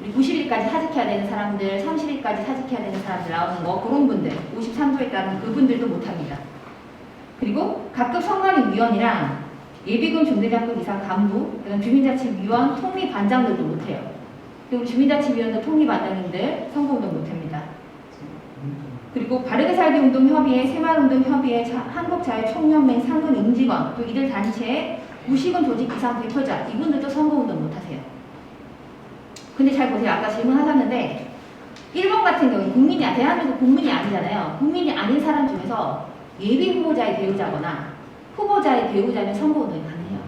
우리 90일까지 사직해야 되는 사람들, 30일까지 사직해야 되는 사람들 나오는 거 그런 분들, 53도에 따른 그분들도 못합니다. 그리고 각급 선관위위원이랑 예비군 중대장급 이상 간부, 그다음 주민자치위원, 통리반장들도 못해요. 그리고 주민자치위원들, 통리반장님들 선거운동 못합니다. 그리고 바르게 살기 운동 협의회, 새마을운동 협의회, 한국자유총연맹 상근 임직원, 또 이들 단체의 무식은 조직 이상 대표자 이분들도 선거운동 못하세요. 근데 잘 보세요. 아까 질문하셨는데 1번 같은 경우 대한민국 국민이 아니잖아요. 국민이 아닌 사람 중에서 예비 후보자의 배우자거나 후보자의 배우자면 선거운동이 가능해요.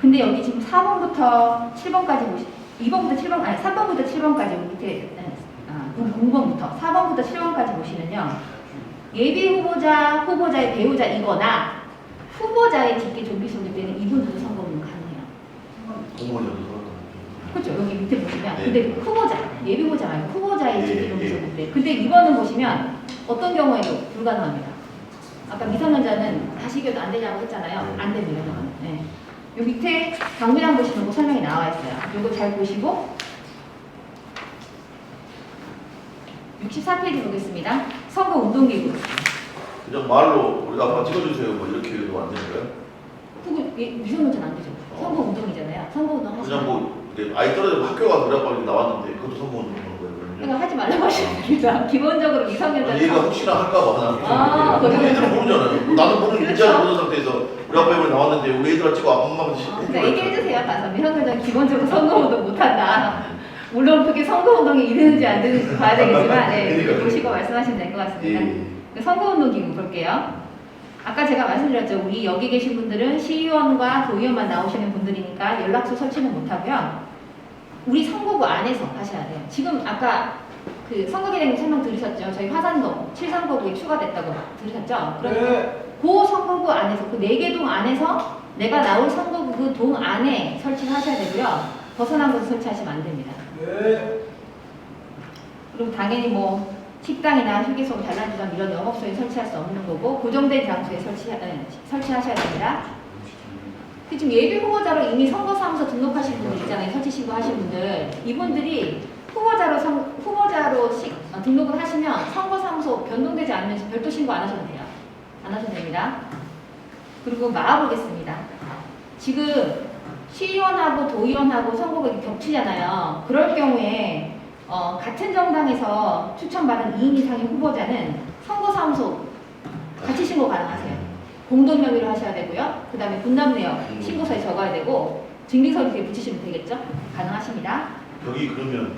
근데 여기 지금 4번부터 7번까지 3번부터 7번까지 밑에 0번부터 4번부터 7번까지 보시면요. 예비 후보자의 배우자이거나 후보자의 직계 종기 소득 때는 이분들도 선거운동 가능해요. 공무원이어서 그렇죠. 여기 밑에 보시면 네. 근데 후보자, 예비 후보자 말고 후보자의 예, 직계 종기 예. 소득 때 근데 이거는 보시면 어떤 경우에도 불가능합니다. 아까 미성년자는 다시교도 안 되냐고 했잖아요. 안 됩니다. 네. 요 밑에 당구장 보시면 거 설명이 나와 있어요. 요거 잘 보시고 64페이지 보겠습니다. 선거 운동기구. 그냥 말로 우리 아빠 찍어주세요 뭐 이렇게 해도 안 되는 거예요? 그거 미성년자는 안 되죠. 선거 운동이잖아요. 선거 운동 하지 그냥 말고. 뭐 아이 떨어지고 학교 가서 우리 아빠 이렇게 나왔는데 그것도 선거 운동 하는 거예요 그러면? 그러니까 하지 말라고 하십니다. 기본적으로 미성년자. 얘가 혹시나 할까봐 아, 우리 그래요? 애들은 모르잖아요. 나는 모르는 인지하지 못한 상태에서 우리 아빠 이번에 나왔는데 우리 애들아 찍어 엄마한테 그러니까 얘기해주세요. 가서 미성년자 기본적으로 선거 운동 못한다. 물론 그게 선거 운동이 이르는지 안 되는지 봐야 되겠지만 네, 보시고 말씀하시면 될 것 같습니다. 예. 선거 운동 기구 볼게요. 아까 제가 말씀드렸죠. 우리 여기 계신 분들은 시의원과 도의원만 나오시는 분들이니까 연락처 설치는 못하고요. 우리 선거구 안에서 하셔야 돼요. 지금 아까 그 선거기획 설명 들으셨죠? 저희 화산동 7선거구에 추가됐다고 들으셨죠? 그러니까 그 선거구 안에서 그 4개 동 안에서 내가 나올 선거구 그 동 안에 설치하셔야 되고요. 벗어난 곳에 설치하시면 안 됩니다. 그리고 당연히 뭐 식당이나 휴게소, 단란주점 이런 영업소에 설치할 수 없는 거고 고정된 장소에 설치하셔야 됩니다. 지금 예비 후보자로 이미 선거사무소 등록하신 분들 있잖아요. 설치 신고하신 분들. 이분들이 후보자로 등록을 하시면 선거사무소 변동되지 않으면서 별도 신고 안 하셔도 돼요. 안 하셔도 됩니다. 그리고 마아보겠습니다. 지금 시의원하고 도의원하고 선거가 겹치잖아요. 그럴 경우에 같은 정당에서 추천받은 2인 이상의 후보자는 선거사무소 같이 신고 가능하세요. 공동 명의로 하셔야 되고요. 그 다음에 분담 내역 신고서에 적어야 되고 증빙서를 뒤에 붙이시면 되겠죠? 가능하십니다. 여기 그러면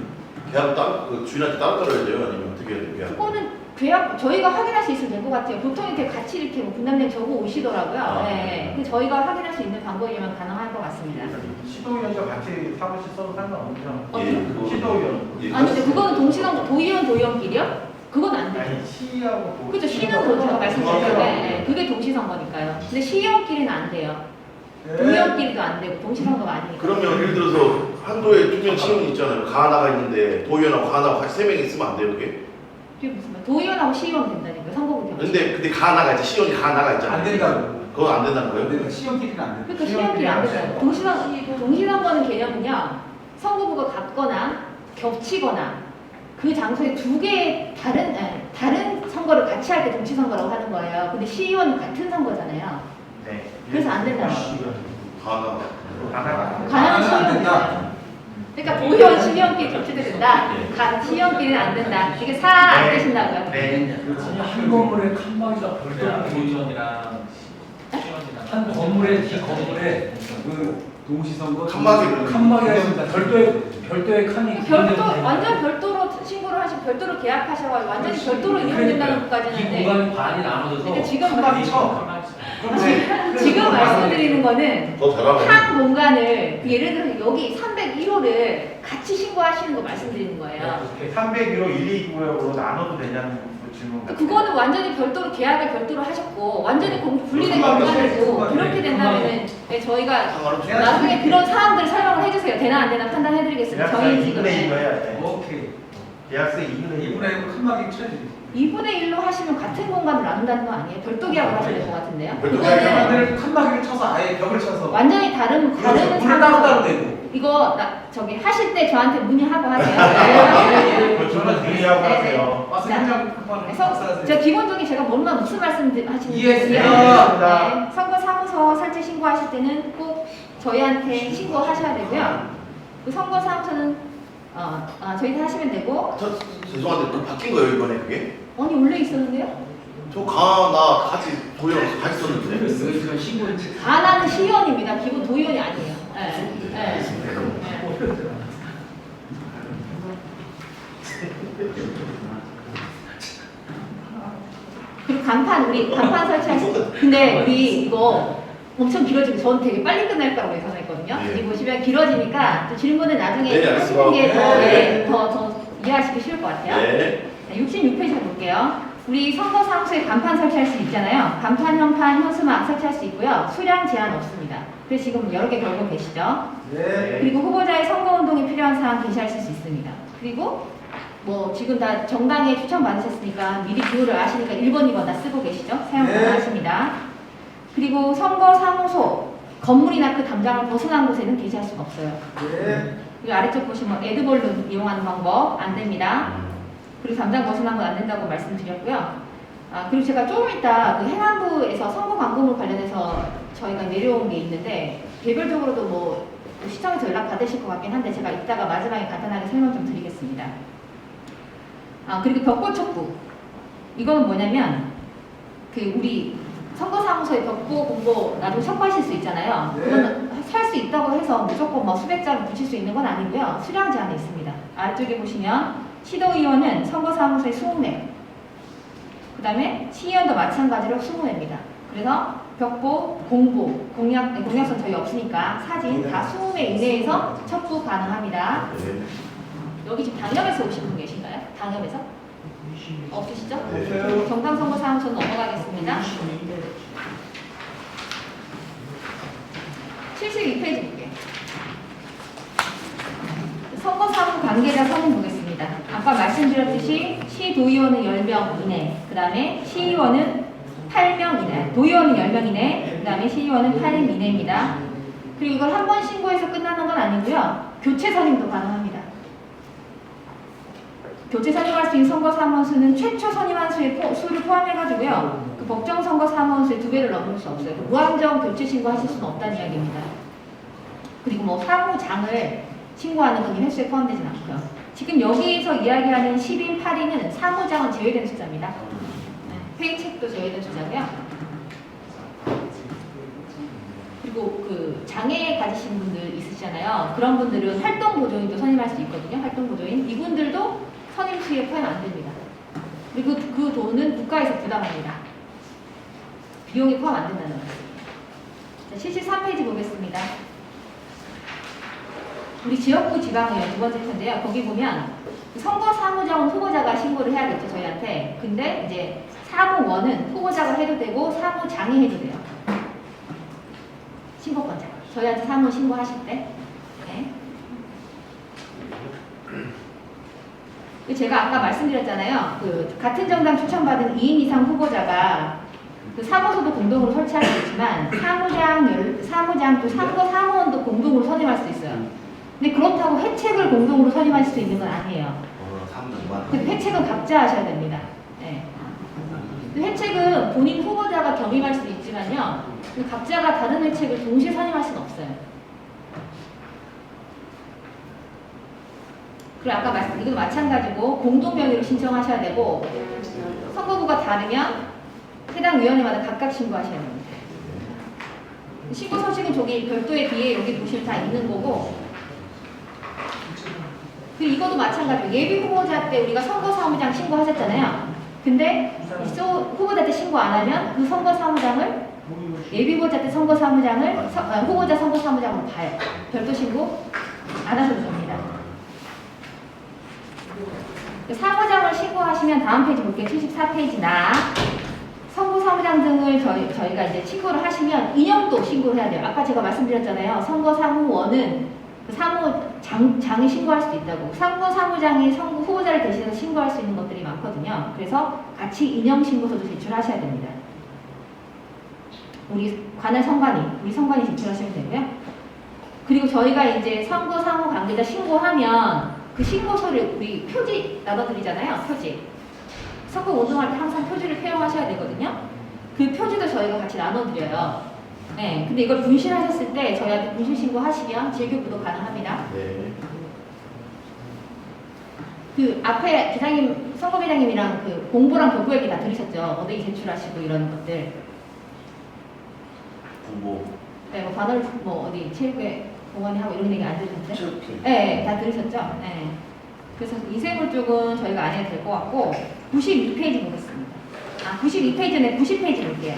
계약 그 주인한테 따로 떨어야 돼요? 아니면 어떻게 해야 돼요? 계약? 그거는 계약 저희가 확인할 수 있으면 될 것 같아요. 보통 이렇게 같이 이렇게 뭐 분담 내역 적어 오시더라고요. 아, 네. 그 저희가 확인할 수 있는 방법이면 가능할 것 같습니다. 시도위원과 같이 사무실 써도 상관없죠. 어, 예, 그거- 시도위원. 예, 아니 근데 그거는 동시선 도의원끼리요? 그건 안 돼요. 아니 시하고 도. 그죠. 시는 도 제가 말씀드렸죠. 네, 그게 동시선거니까요. 근데 시의원끼리는 안 돼요. 도의원끼리도 안 되고 동시선거가 아니니까. 그러면 예를 들어서 한도에 두 명 시의원이 있잖아요. 가하나가 있는데 도의원하고 가하나가 같이 3명이 있으면 안 돼요 그게? 그게 무슨 말? 도의원하고 시의원 된다니까요. 선거구 경우. 근데 가하나가 있지 시의원이 가하나가 있잖아요. 안 된다고. 그건 안 된다는 거예요? 근데 시험끼리는 안 돼. 그러니까 시의원끼리 안 된다요. 동시선거는 개념은요. 선거구가 같거나 겹치거나 그 장소에 2개의 다른 선거를 같이 할 때 동시선거라고 하는 거예요. 근데 시의원은 같은 선거잖아요. 네. 그래서 안 된다는 거예요. 가하나가. 가능한 시의원이잖아요. 그러니까 도의원 시의원끼리 겹치게 된다. 시의원끼리는 안 된다. 이게 사 안 되신다고요? 네. 한 건물에 칸막이가 별도로 도의원이랑 한 건물에 이 건물에 그 동시선거 칸막이가 있습니다. 별도의 칸이 완전 별도로 신고를 하시고 별도로 계약하셔가지고 완전히 별도로 이용된다는 것까지는 이 네. 공간이 반이 나눠져서 그러니까 지금 칸막이 쳐. 지금 말씀드리는 거는 더 잘하네. 한 공간을 예를 들어서 여기 301호를 같이 신고하시는 거 말씀드리는 거예요. 301호 1, 2구역으로 나눠도 되냐는 질문 같아요. 그거는 완전히 별도로 계약을 별도로 하셨고 완전히 분리된 공간이고 그렇게 된다면은 네, 저희가 나중에 그런 사항들 설명을 해주세요. 되나 안 되나 판단해드리겠습니다. 저희 지금 2분의 1로 해야 돼. 오케이. 계약서 2분의 1. 2분의 1로 칸막이 쳐야지. 2분의 1로 하시면 같은 공간을 나눈다는 거 아니에요? 별도 계약을 하셔야 될 것 같은데요? 별도 그거는 칸막이를 칸막이를 쳐서 아예 벽을 쳐서. 완전히 다른 물을 상황. 따로 되고. 이거 저기 하실 때 저한테 문의하고 하세요. 그 저는 동의하고 네, 네. 하세요. 와서 자, 현장 한번 그래서 제가 기본적인 제가 무슨 말씀 하시는지 이해했어요. 네. 선거사무소 설치 신고하실 때는 꼭 저희한테 신고하셔야 되고요. 그 선거사무소는 저희한테 하시면 되고 저 죄송한데 그 바뀐 거예요 이번에 그게? 아니 원래 있었는데요? 저 가나 같이 도의원 같이 썼는데. 그래서 신고를 가나는 시의원입니다. 기본 도의원이 아니에요. 네. 네. 그리고 간판 설치하시고 근데 우리 이거 엄청 길어지고 저는 되게 빨리 끝날 거라고 예상했거든요. 네. 여기 보시면 길어지니까 또 질문은 나중에 네, 하시는 게 알겠습니다. 더 이해하시기 쉬울 것 같아요. 네. 66페이지 볼게요. 우리 선거사무소에 간판 설치할 수 있잖아요. 간판, 현판, 현수막 설치할 수 있고요. 수량 제한 없습니다. 그래서 지금 여러 개 걸고 계시죠. 네. 그리고 후보자의 선거운동에 필요한 사항 게시하실 수 있습니다. 그리고 뭐 지금 다 정당에 추천받으셨으니까 미리 기호를 아시니까 1번, 2번 다 쓰고 계시죠? 사용 네. 가능하십니다. 그리고 선거사무소 건물이나 그 담장을 벗어난 곳에는 게시할 수가 없어요. 이 아래쪽 보시면 에드벌룬 이용하는 방법 안 됩니다. 그리고 담장 벗어난 건 안 된다고 말씀드렸고요. 그리고 제가 조금 이따 그 행안부에서 선거 광고물 관련해서 저희가 내려온 게 있는데 개별적으로도 뭐 시청에서 연락 받으실 것 같긴 한데 제가 이따가 마지막에 간단하게 설명 좀 드리겠습니다. 그리고 벽보 촉구. 이거는 뭐냐면 그 우리 선거사무소에 벽보 공고 나중에 첩부하실 수 있잖아요. 그거는 살 수 있다고 해서 무조건 뭐 수백 장을 붙일 수 있는 건 아니고요. 수량 제한이 있습니다. 아래쪽에 보시면 시도의원은 선거사무소에 20매, 그 다음에 시의원도 마찬가지로 20매입니다. 그래서 벽보, 공보, 공약선 저희 없으니까 사진 다 20매 이내에서 첩부 가능합니다. 여기 지금 당협에서 오신 분 계신가요? 당협에서? 없으시죠? 네. 정당선거사무소 넘어가겠습니다. 72페이지 볼게요. 선거사무 관계자 선임 보겠습니다. 아까 말씀드렸듯이 시도의원은 10명 이내, 그 다음에 시의원은 8명 이내, 도의원은 10명 이내, 그 다음에 시의원은 8인 이내입니다. 그리고 이걸 한 번 신고해서 끝나는 건 아니고요. 교체 선임도 가능합니다. 교체 선임할 수 있는 선거사무원수는 최초 선임한 수를 포함해가지고요. 그 법정 선거사무원수의 2배를 넘을 수 없어요. 무한정 교체 신고하실 수는 없다는 이야기입니다. 그리고 뭐 사무장을 신고하는 건 이 횟수에 포함되진 않고요. 지금 여기에서 이야기하는 10인, 8인은 사무장은 제외된 숫자입니다. 회의책도 제외된 숫자고요. 그리고 그 장애 가지신 분들 있으시잖아요. 그런 분들은 활동보조인도 선임할 수 있거든요. 활동보조인. 이분들도 선임 수에 포함 안 됩니다. 그리고 그 돈은 국가에서 부담합니다. 비용이 포함 안 된다는 거예요. 자, 73페이지 보겠습니다. 우리 지역구 지방의원 두 번째 편인데요. 거기 보면 선거사무장은 후보자가 신고를 해야겠죠, 저희한테. 근데 이제 사무원은 후보자가 해도 되고 사무장이 해도 돼요. 신고권자. 저희한테 사무 신고하실 때. 네. 제가 아까 말씀드렸잖아요. 그 같은 정당 추천받은 2인 이상 후보자가 그 사무소도 공동으로 설치할 수 있지만 사무장 또 선거사무원도 공동으로 선임할 수 있어요. 근데 그렇다고 회책을 공동으로 선임할 수 있는 건 아니에요. 근데 회책은 각자 하셔야 됩니다. 네. 회책은 본인 후보자가 겸임할 수 있지만요. 각자가 다른 회책을 동시에 선임할 수는 없어요. 그리고 아까 말씀 이것도 마찬가지고 공동명의로 신청하셔야 되고 선거구가 다르면 해당 위원회마다 각각 신고하셔야 됩니다. 신고 서식은 저기 별도의 뒤에 여기 보시면 다 있는 거고. 그리고 이것도 마찬가지고 예비 후보자 때 우리가 선거사무장 신고하셨잖아요. 근데 후보자 때 신고 안 하면 그 선거사무장을 예비 후보자 때 선거사무장을 후보자 선거사무장으로 봐요. 별도 신고 안 하셔도 됩니다. 사무장을 신고하시면 다음 페이지 볼게요. 74페이지나 선거사무장 등을 저희가 이제 신고를 하시면 인형도 신고를 해야 돼요. 아까 제가 말씀드렸잖아요. 선거사무원은 그 사무장이 신고할 수도 있다고. 선거사무장이 선거 후보자를 대신해서 신고할 수 있는 것들이 많거든요. 그래서 같이 인형 신고서도 제출하셔야 됩니다. 우리 관할 우리 선관위 제출하시면 되고요. 그리고 저희가 이제 선거사무 관계자 신고하면 그 신고서를 우리 표지 나눠드리잖아요. 표지. 선거 운동할 때 항상 표지를 폐용하셔야 되거든요. 그 표지도 저희가 같이 나눠드려요. 네. 근데 이걸 분실하셨을 때 저희한테 분실 신고하시면 재교부도 가능합니다. 네. 그 앞에 기장님, 선거회장님이랑 그 공보랑 교부 얘기 다 들으셨죠? 어디 제출하시고 이런 것들. 공보. 네, 뭐 반월 뭐 어디 체육회 공원에 하고 이런 얘기 안 들으셨어요? 체육회. 네, 다 들으셨죠? 네. 그래서 이세물 쪽은 저희가 안 해도 될 것 같고 92페이지 보겠습니다. 92페이지는 90페이지 볼게요.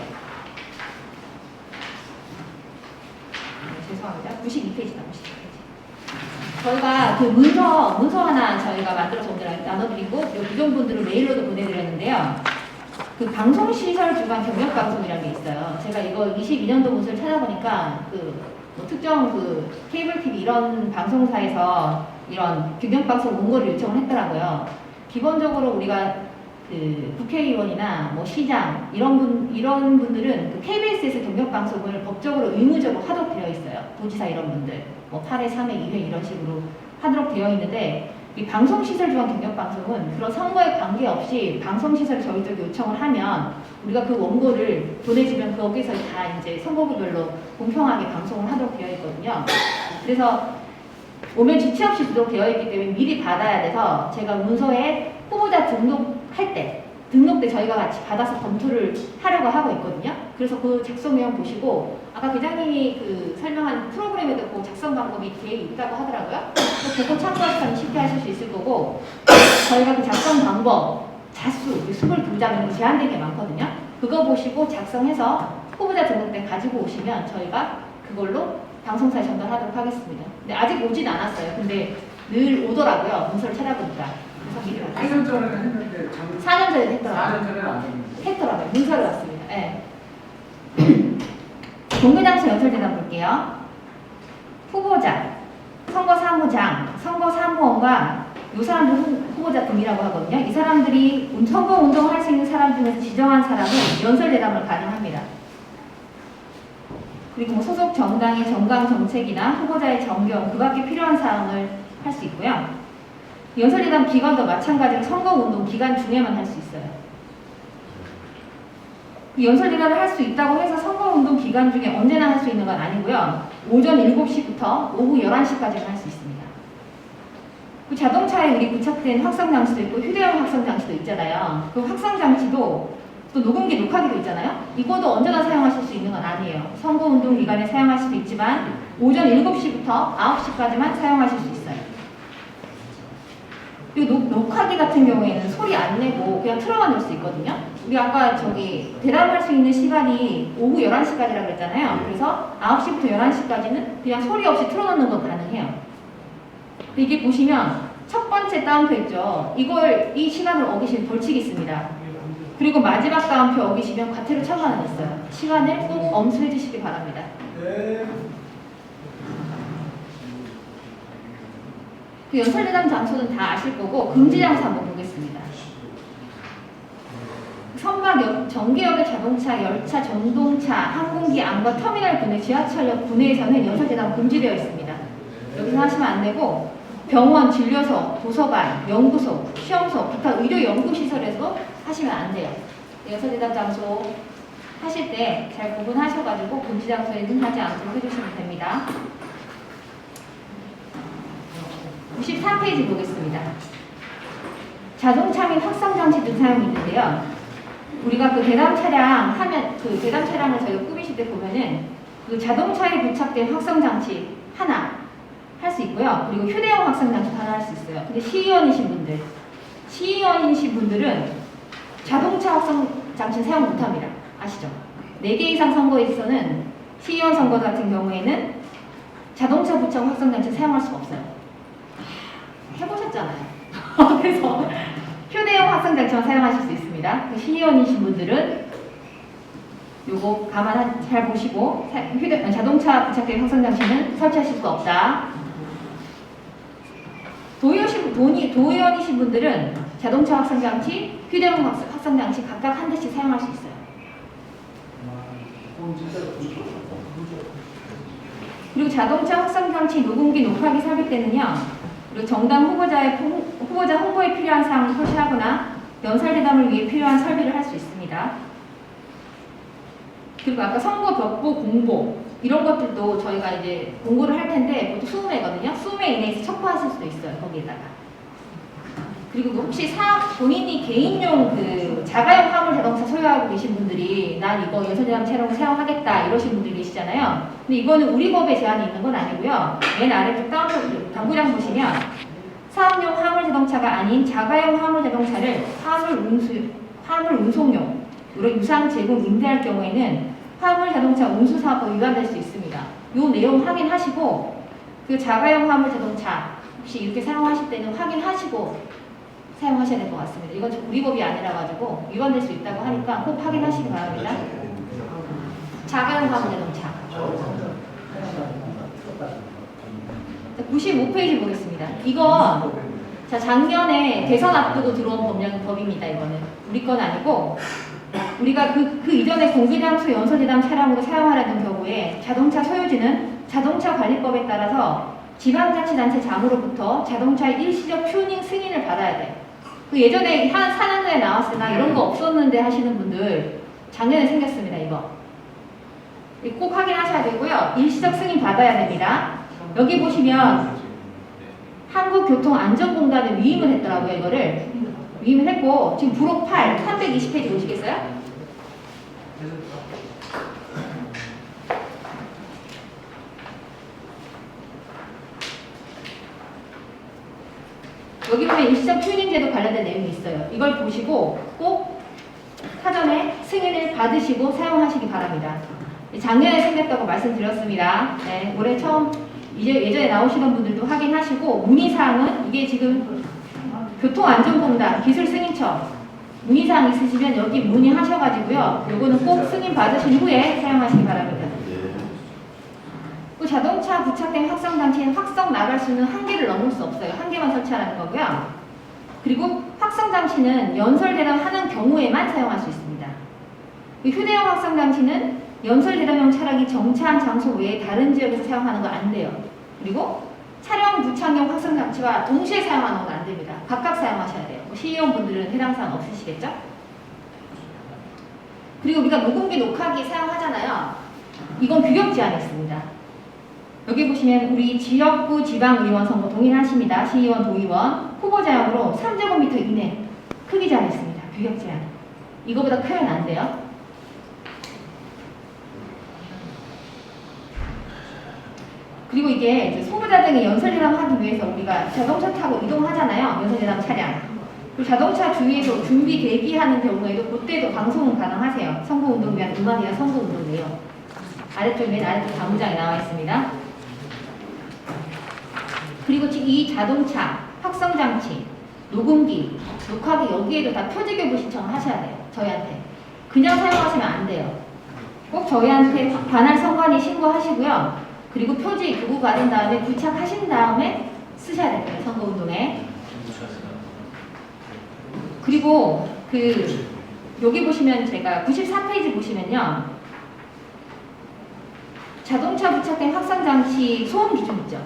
죄송합니다. 92페이지다, 92페이지. 저희가 그 문서 하나 저희가 만들어서 오늘 나눠드리고 유종분들을 메일로도 보내드렸는데요. 그 방송시설 주관 경력방송이라는 게 있어요. 제가 이거 22년도 문서를 찾아보니까 뭐 특정 케이블 TV 이런 방송사에서 이런 경력방송 원고를 요청을 했더라고요. 기본적으로 우리가 그 국회의원이나 뭐 시장 이런 분들은 그 KBS에서 경력 방송을 법적으로 의무적으로 하도록 되어 있어요. 도지사 이런 분들 뭐 8회, 3회, 2회 이런 식으로 하도록 되어 있는데 이 방송시설 조항 경력 방송은 그런 선거에 관계없이 방송시설 저희 쪽에 요청을 하면 우리가 그 원고를 보내주면 거기서 다 이제 선거구별로 공평하게 방송을 하도록 되어 있거든요. 그래서 오면 지체 없이 주도록 되어 있기 때문에 미리 받아야 돼서 제가 문서에 후보자 등록할 때 등록 때 저희가 같이 받아서 검토를 하려고 하고 있거든요. 그래서 그 작성 내용 보시고 아까 계장님이 그 설명한 프로그램에도 그 작성 방법이 되어 있다고 하더라고요. 그거 참고하시면 쉽게 하실 수 있을 거고 저희가 그 작성 방법 자수 22장 제한된 게 많거든요. 그거 보시고 작성해서 후보자 등록 때 가지고 오시면 저희가 그걸로 방송사에 전달하도록 하겠습니다. 근데 아직 오진 않았어요. 근데 늘 오더라고요. 문서를 찾아보니까. 그래서 미리 8년 전에는 했는데 4년 전에 했더라고요. 4년 전에는 안 했는데. 했더라고요. 문서를 왔습니다. 네. 공개장소 연설대단 볼게요. 후보자, 선거사무장, 선거사무원과 이 사람들 후보자 등이라고 하거든요. 이 사람들이 선거운동을 할 수 있는 사람 중에서 지정한 사람은 연설대담을 가능합니다. 그리고 뭐 소속 정당의 정강 정책이나 후보자의 정경, 그 밖에 필요한 사항을 할 수 있고요. 연설대담 기간도 마찬가지로 선거운동 기간 중에만 할 수 있어요. 연설대담을 할 수 있다고 해서 선거운동 기간 중에 언제나 할 수 있는 건 아니고요. 오전 7시부터 오후 11시까지는 할 수 있습니다. 그 자동차에 우리 부착된 확성장치도 있고 휴대용 확성장치도 있잖아요. 그 확성장치도 또 녹음기 녹화기도 있잖아요. 이것도 언제나 사용하실 수 있는 건 아니에요. 선거운동 기간에 사용할 수도 있지만 오전 7시부터 9시까지만 사용하실 수 있어요. 이 녹화기 같은 경우에는 소리 안 내고 그냥 틀어만 놓을 수 있거든요. 우리 아까 저기 대담할 수 있는 시간이 오후 11시까지라고 그랬잖아요. 그래서 9시부터 11시까지는 그냥 소리 없이 틀어놓는 건 가능해요. 이게 보시면 첫 번째 따옴표 있죠. 이 시간을 어기시면 벌칙이 있습니다. 그리고 마지막 따옴표 어기시면 과태료 1,000만 원 있어요. 시간을 꼭 엄수해 주시기 바랍니다. 그 연설대담 장소는 다 아실 거고 금지 장소 한번 보겠습니다. 선박 전기역의 자동차, 열차, 전동차, 항공기 안과 터미널 구내, 지하철역 구내에서는 연설대담 금지되어 있습니다. 여기서 하시면 안 되고 병원, 진료소, 도서관, 연구소, 시험소, 기타 의료 연구시설에서 하시면 안 돼요. 연설대담 장소 하실 때 잘 구분하셔가지고 금지 장소에는 하지 않도록 해주시면 됩니다. 94페이지 보겠습니다. 자동차 및 확성장치 등 사용이 있는데요. 우리가 그 대담 차량 하면 그 대담 차량을 저희가 꾸미실 때 보면은 그 자동차에 부착된 확성장치 하나 할 수 있고요. 그리고 휴대용 확성장치 하나 할 수 있어요. 근데 시의원이신 분들은 자동차 확성장치 사용 못합니다. 아시죠? 4개 이상 선거에서는 시의원 선거 같은 경우에는 자동차 부착 확성장치 사용할 수가 없어요. 해보셨잖아요. 그래서 휴대용 확성장치만 사용하실 수 있습니다. 시의원이신 분들은 요거 잘 보시고 자동차 부착된 확성장치는 설치하실 수 없다. 도의원이신 분들은 자동차 확성장치, 휴대용 확성장치 각각 한 대씩 사용할 수 있어요. 그리고 자동차 확성장치 녹음기 녹화기 삽입 때는요. 그리고 정당 후보자 홍보에 필요한 사항을 표시하거나 연설대담을 위해 필요한 설비를 할 수 있습니다. 그리고 아까 선거 벽보 공보 이런 것들도 저희가 이제 공고를 할 텐데 그것도 20매거든요. 20매 이내에서 첩부하실 수도 있어요. 거기에다가. 그리고 혹시 본인이 개인용 그 자가용 화물 자동차 소유하고 계신 분들이 난 이거 연설대담 촬영 사용하겠다 이러신 분들이 계시잖아요. 근데 이거는 우리 법에 제한이 있는 건 아니고요. 맨 아래쪽 당구장 보시면 사업용 화물 자동차가 아닌 자가용 화물 자동차를 화물 운송용 유상 제공 임대할 경우에는 화물 자동차 운수 사업법 위반될 수 있습니다. 이 내용 확인하시고 그 자가용 화물 자동차 혹시 이렇게 사용하실 때는 확인하시고 사용하셔야 될 것 같습니다. 이건 우리 법이 아니라 가지고 위반될 수 있다고 하니까 꼭 확인하시기 바랍니다. 자가용 화물 자동차. 95페이지 보겠습니다. 이거 자, 작년에 대선 앞두고 들어온 법입니다. 이거는 우리 건 아니고 우리가 그 이전에 공개장소 연설대담 차량으로 사용하려는 경우에 자동차 소유주는 자동차 관리법에 따라서 지방자치단체 장으로부터 자동차의 일시적 튜닝 승인을 받아야 돼. 그 예전에 한 4년 전에 나왔으나 이런 거 없었는데 하시는 분들 작년에 생겼습니다. 이거 꼭 확인하셔야 되고요. 일시적 승인 받아야 됩니다. 여기 보시면 한국교통안전공단에 위임을 했더라고요. 이거를 위임을 했고 지금 부록 8 320페이지 보시겠어요? 여기 보면 일시적 튜닝제도 관련된 내용이 있어요. 이걸 보시고 꼭 사전에 승인을 받으시고 사용하시기 바랍니다. 작년에 생겼다고 말씀드렸습니다. 네, 올해 처음 이제 예전에 나오시던 분들도 확인하시고 문의사항은 이게 지금 교통안전공단 기술승인처 문의사항 있으시면 여기 문의하셔가지고요. 요거는 꼭 승인 받으신 후에 사용하시기 바랍니다. 그 자동차 부착된 확성장치는 확성 나갈 수는 한 개를 넘을 수 없어요. 한 개만 설치하라는 거고요. 그리고 확성장치는 연설대담 하는 경우에만 사용할 수 있습니다. 휴대용 확성장치는 연설대담용 차량이 정차한 장소 외에 다른 지역에서 사용하는 건 안 돼요. 그리고 차량 부착용 확성장치와 동시에 사용하는 건 안 됩니다. 각각 사용하셔야 돼요. 시의원분들은 해당 사항 없으시겠죠? 그리고 우리가 녹음기, 녹화기 사용하잖아요. 이건 규격 제한이 있습니다. 여기 보시면 우리 지역구 지방의원 선거 동일하십니다. 시의원, 도의원, 후보자용으로 3제곱미터 이내 크기 제한이 있습니다. 규격 제한. 이거보다 크면 안 돼요. 그리고 이게 이제 소비자 등의 연설대담 하기 위해서 우리가 자동차 타고 이동하잖아요. 연설대담 차량. 그리고 자동차 주위에서 준비 대기하는 경우에도 그때도 방송은 가능하세요. 선거운동 위한 음악이나 선거운동 내용. 아래쪽 맨 아래쪽 다문장에 나와 있습니다. 그리고 이 자동차, 확성장치, 녹음기, 녹화기 여기에도 다 표지교부 신청을 하셔야 돼요. 저희한테. 그냥 사용하시면 안 돼요. 꼭 저희한테 관할 선관위 신고하시고요. 그리고 표지 교부 받은 다음에 부착하신 다음에 쓰셔야 될 거예요. 선거운동에. 그리고 여기 보시면 제가 94페이지 보시면요. 자동차 부착된 확성장치 소음 기준 있죠.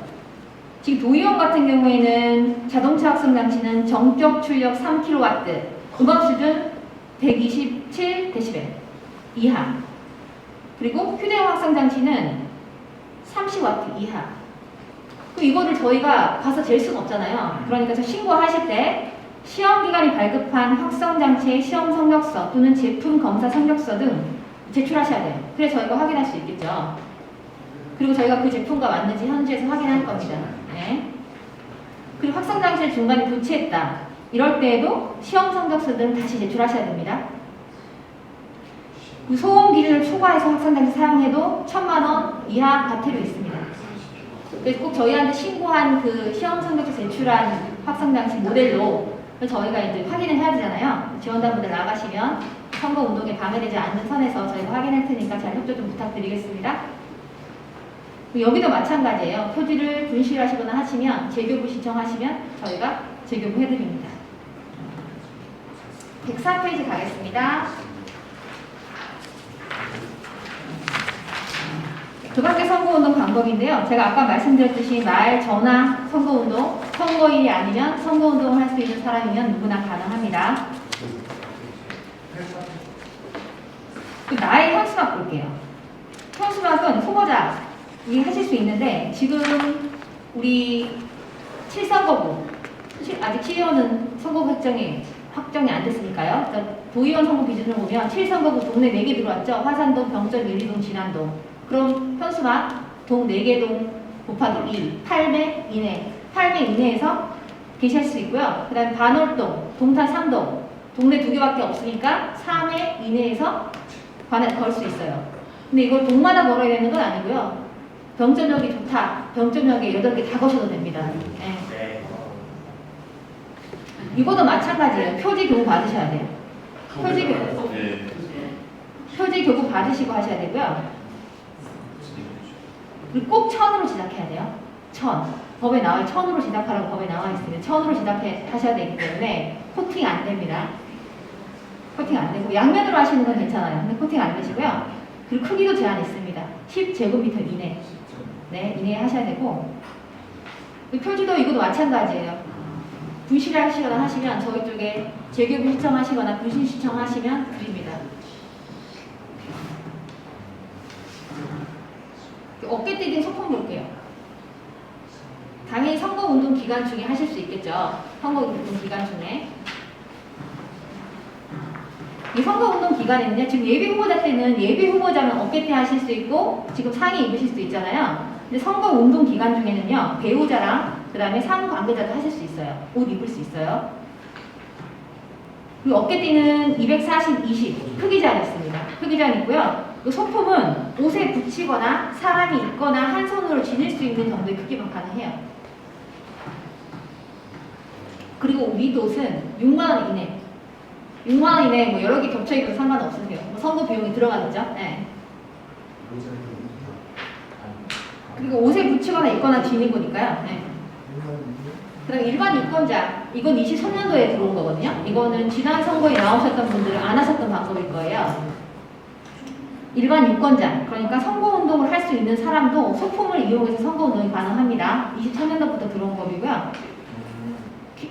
지금 도의원 같은 경우에는 자동차 확성장치는 정적 출력 3kW, 음악 수준 127dB 이하. 그리고 휴대용 확성장치는 30W 이하. 이거를 저희가 가서 잴 수는 없잖아요. 그러니까 저 신고하실 때 시험기관이 발급한 확성장치의 시험 성적서 또는 제품 검사 성적서 등 제출하셔야 돼요. 그래서 저희가 확인할 수 있겠죠. 그리고 저희가 그 제품과 맞는지 현지에서 확인할 겁니다. 네. 그리고 확성장치를 중간에 교체했다. 이럴 때에도 시험 성적서 등 다시 제출하셔야 됩니다. 그 소음 기준을 초과해서 확성장치 사용해도 1,000만 원 이하 과태료 있습니다. 그래서 꼭 저희한테 신고한 그 시험 성적서 제출한 확성장치 모델로 저희가 이제 확인을 해야 되잖아요. 지원단분들 나가시면 선거운동에 방해되지 않는 선에서 저희가 확인할 테니까 잘 협조 좀 부탁드리겠습니다. 여기도 마찬가지예요. 표지를 분실하시거나 하시면 재교부 신청하시면 저희가 재교부 해드립니다. 104페이지 가겠습니다. 두 번째 선거운동 방법인데요. 제가 아까 말씀드렸듯이 날, 전화, 선거운동, 선거일이 아니면 선거운동을 할 수 있는 사람이면 누구나 가능합니다. 나의 현수막 볼게요. 현수막은 후보자 하실 수 있는데 지금 우리 7선거구 아직 시의원은 선거구 확정이 안 됐으니까요. 도의원 선거 기준을 보면 7선거구 동네 4개 들어왔죠. 화산동, 병점, 일리동, 진안동. 그럼 현수막 동 4개 동 곱하기 2, 8매 이내, 8매 이내에서 계실 수 있고요. 그 다음에 반월동, 동탄 3동, 동네 2개밖에 없으니까 3회 이내에서 걸 수 있어요. 근데 이걸 동마다 걸어야 되는 건 아니고요. 병점역이 좋다. 병점역에 8개 다 거셔도 됩니다. 네. 이것도 마찬가지예요. 표지 교부 받으셔야 돼요. 표지 교부 받으시고 하셔야 되고요. 그리고 꼭 1000으로 제작해야 돼요. 1000. 법에 나와 천으로 제작하라고 법에 나와 있으면 천으로 제작하셔야 되기 때문에 코팅 안 됩니다. 코팅 안 되고 양면으로 하시는 건 괜찮아요. 근데 코팅 안 되시고요. 그리고 크기도 제한 있습니다. 10제곱미터 이내. 네, 이내에 하셔야 되고 이 표지도 이것도 마찬가지예요. 분실을 하시거나 하시면 저희 쪽에 재교부 신청하시거나 분실 신청하시면 드립니다. 어깨 띠딩 소품 볼게요. 당연히 선거운동 기간 중에 하실 수 있겠죠. 선거운동 기간 중에. 이 선거운동 기간에는요, 지금 예비후보자 때는 예비후보자면 어깨 때 하실 수 있고, 지금 상의 입으실 수도 있잖아요. 근데 선거운동 기간 중에는요, 배우자랑 그 다음에 사무 관계자도 하실 수 있어요. 옷 입을 수 있어요. 그리고 어깨띠는 240, 20 크기 제한 있습니다. 크기 제한 있고요. 이 소품은 옷에 붙이거나 사람이 입거나 한 손으로 지닐 수 있는 정도의 크기만 가능해요. 그리고 윗옷은 6만원 이내. 6만원 이내 뭐 여러 개 겹쳐 입어도 상관없으세요. 뭐 선거 비용이 들어가겠죠? 네. 그리고 옷에 붙이거나 입거나 지닌 거니까요. 네. 그 다음에 일반 유권자, 이건 23년도에 들어온 거거든요. 이거는 지난 선거에 나오셨던 분들은 안 하셨던 방법일 거예요. 일반 유권자, 그러니까 선거운동을 할 수 있는 사람도 소품을 이용해서 선거운동이 가능합니다. 23년도부터 들어온 법이고요.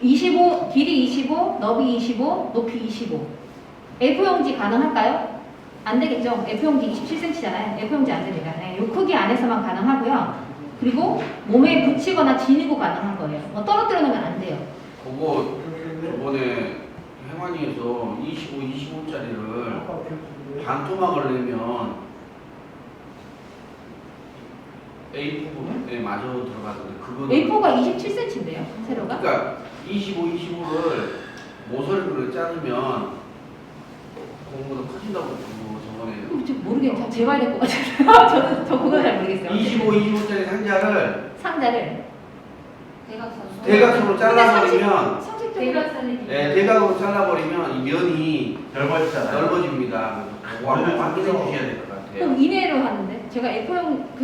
25, 길이 25, 너비 25, 높이 25. F용지 가능할까요? 안 되겠죠. F용지 27cm잖아요. F용지 안 됩니다. 네, 이 크기 안에서만 가능하고요. 그리고 몸에 붙이거나 지니고 가능한 거예요. 뭐 떨어뜨려 놓으면 안 돼요. 그거 저번에 행안위에서 25, 25짜리를 반토막을 내면 A4에 마저 들어가던데 그거는 A4가 27cm인데요. 세로가. 그러니까 25, 25를 모서리로 자르면 공보다 커진다고 그거 저번에 저 모르겠어요. 재봐야 될 것 같아요. 저는 저 그거 잘 모르겠어요. 25, 25짜리 상자를 상자를 대각선으로 잘라버리면 대각선이 네, 대각으로 잘라버리면 이 면이 넓어지잖아요. 넓어집니다. 그래서 확인해 주셔야 될 것 같아요. 그럼 이내로 하는데 제가 F형 그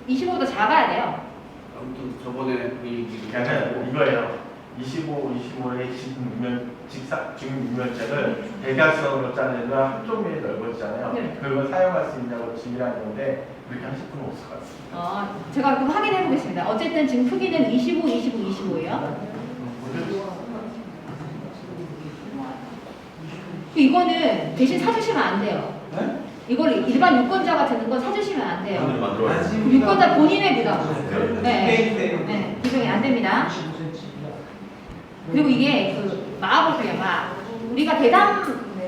25보다 작아야 돼요. 아무튼 저번에 그 얘기를 그러니까 이거예요. 25, 25의 직육면체를 대각선으로 자르면 한쪽 면이 넓어지잖아요. 네. 그걸 사용할 수 있냐고 질의한 건데 그렇게 하실 분은 없을 것 같습니다. 제가 그럼 확인해 보겠습니다. 어쨌든 지금 크기는 25, 25, 25예요. 이거는 대신 사주시면 안 돼요. 이걸 일반 유권자가 되는 건 사주시면 안 돼요. 하늘을 만들어야지. 유권자 본인의 부담. 네, 기종이 안 됩니다. 그리고 이게 그 마하볼게요. 우리가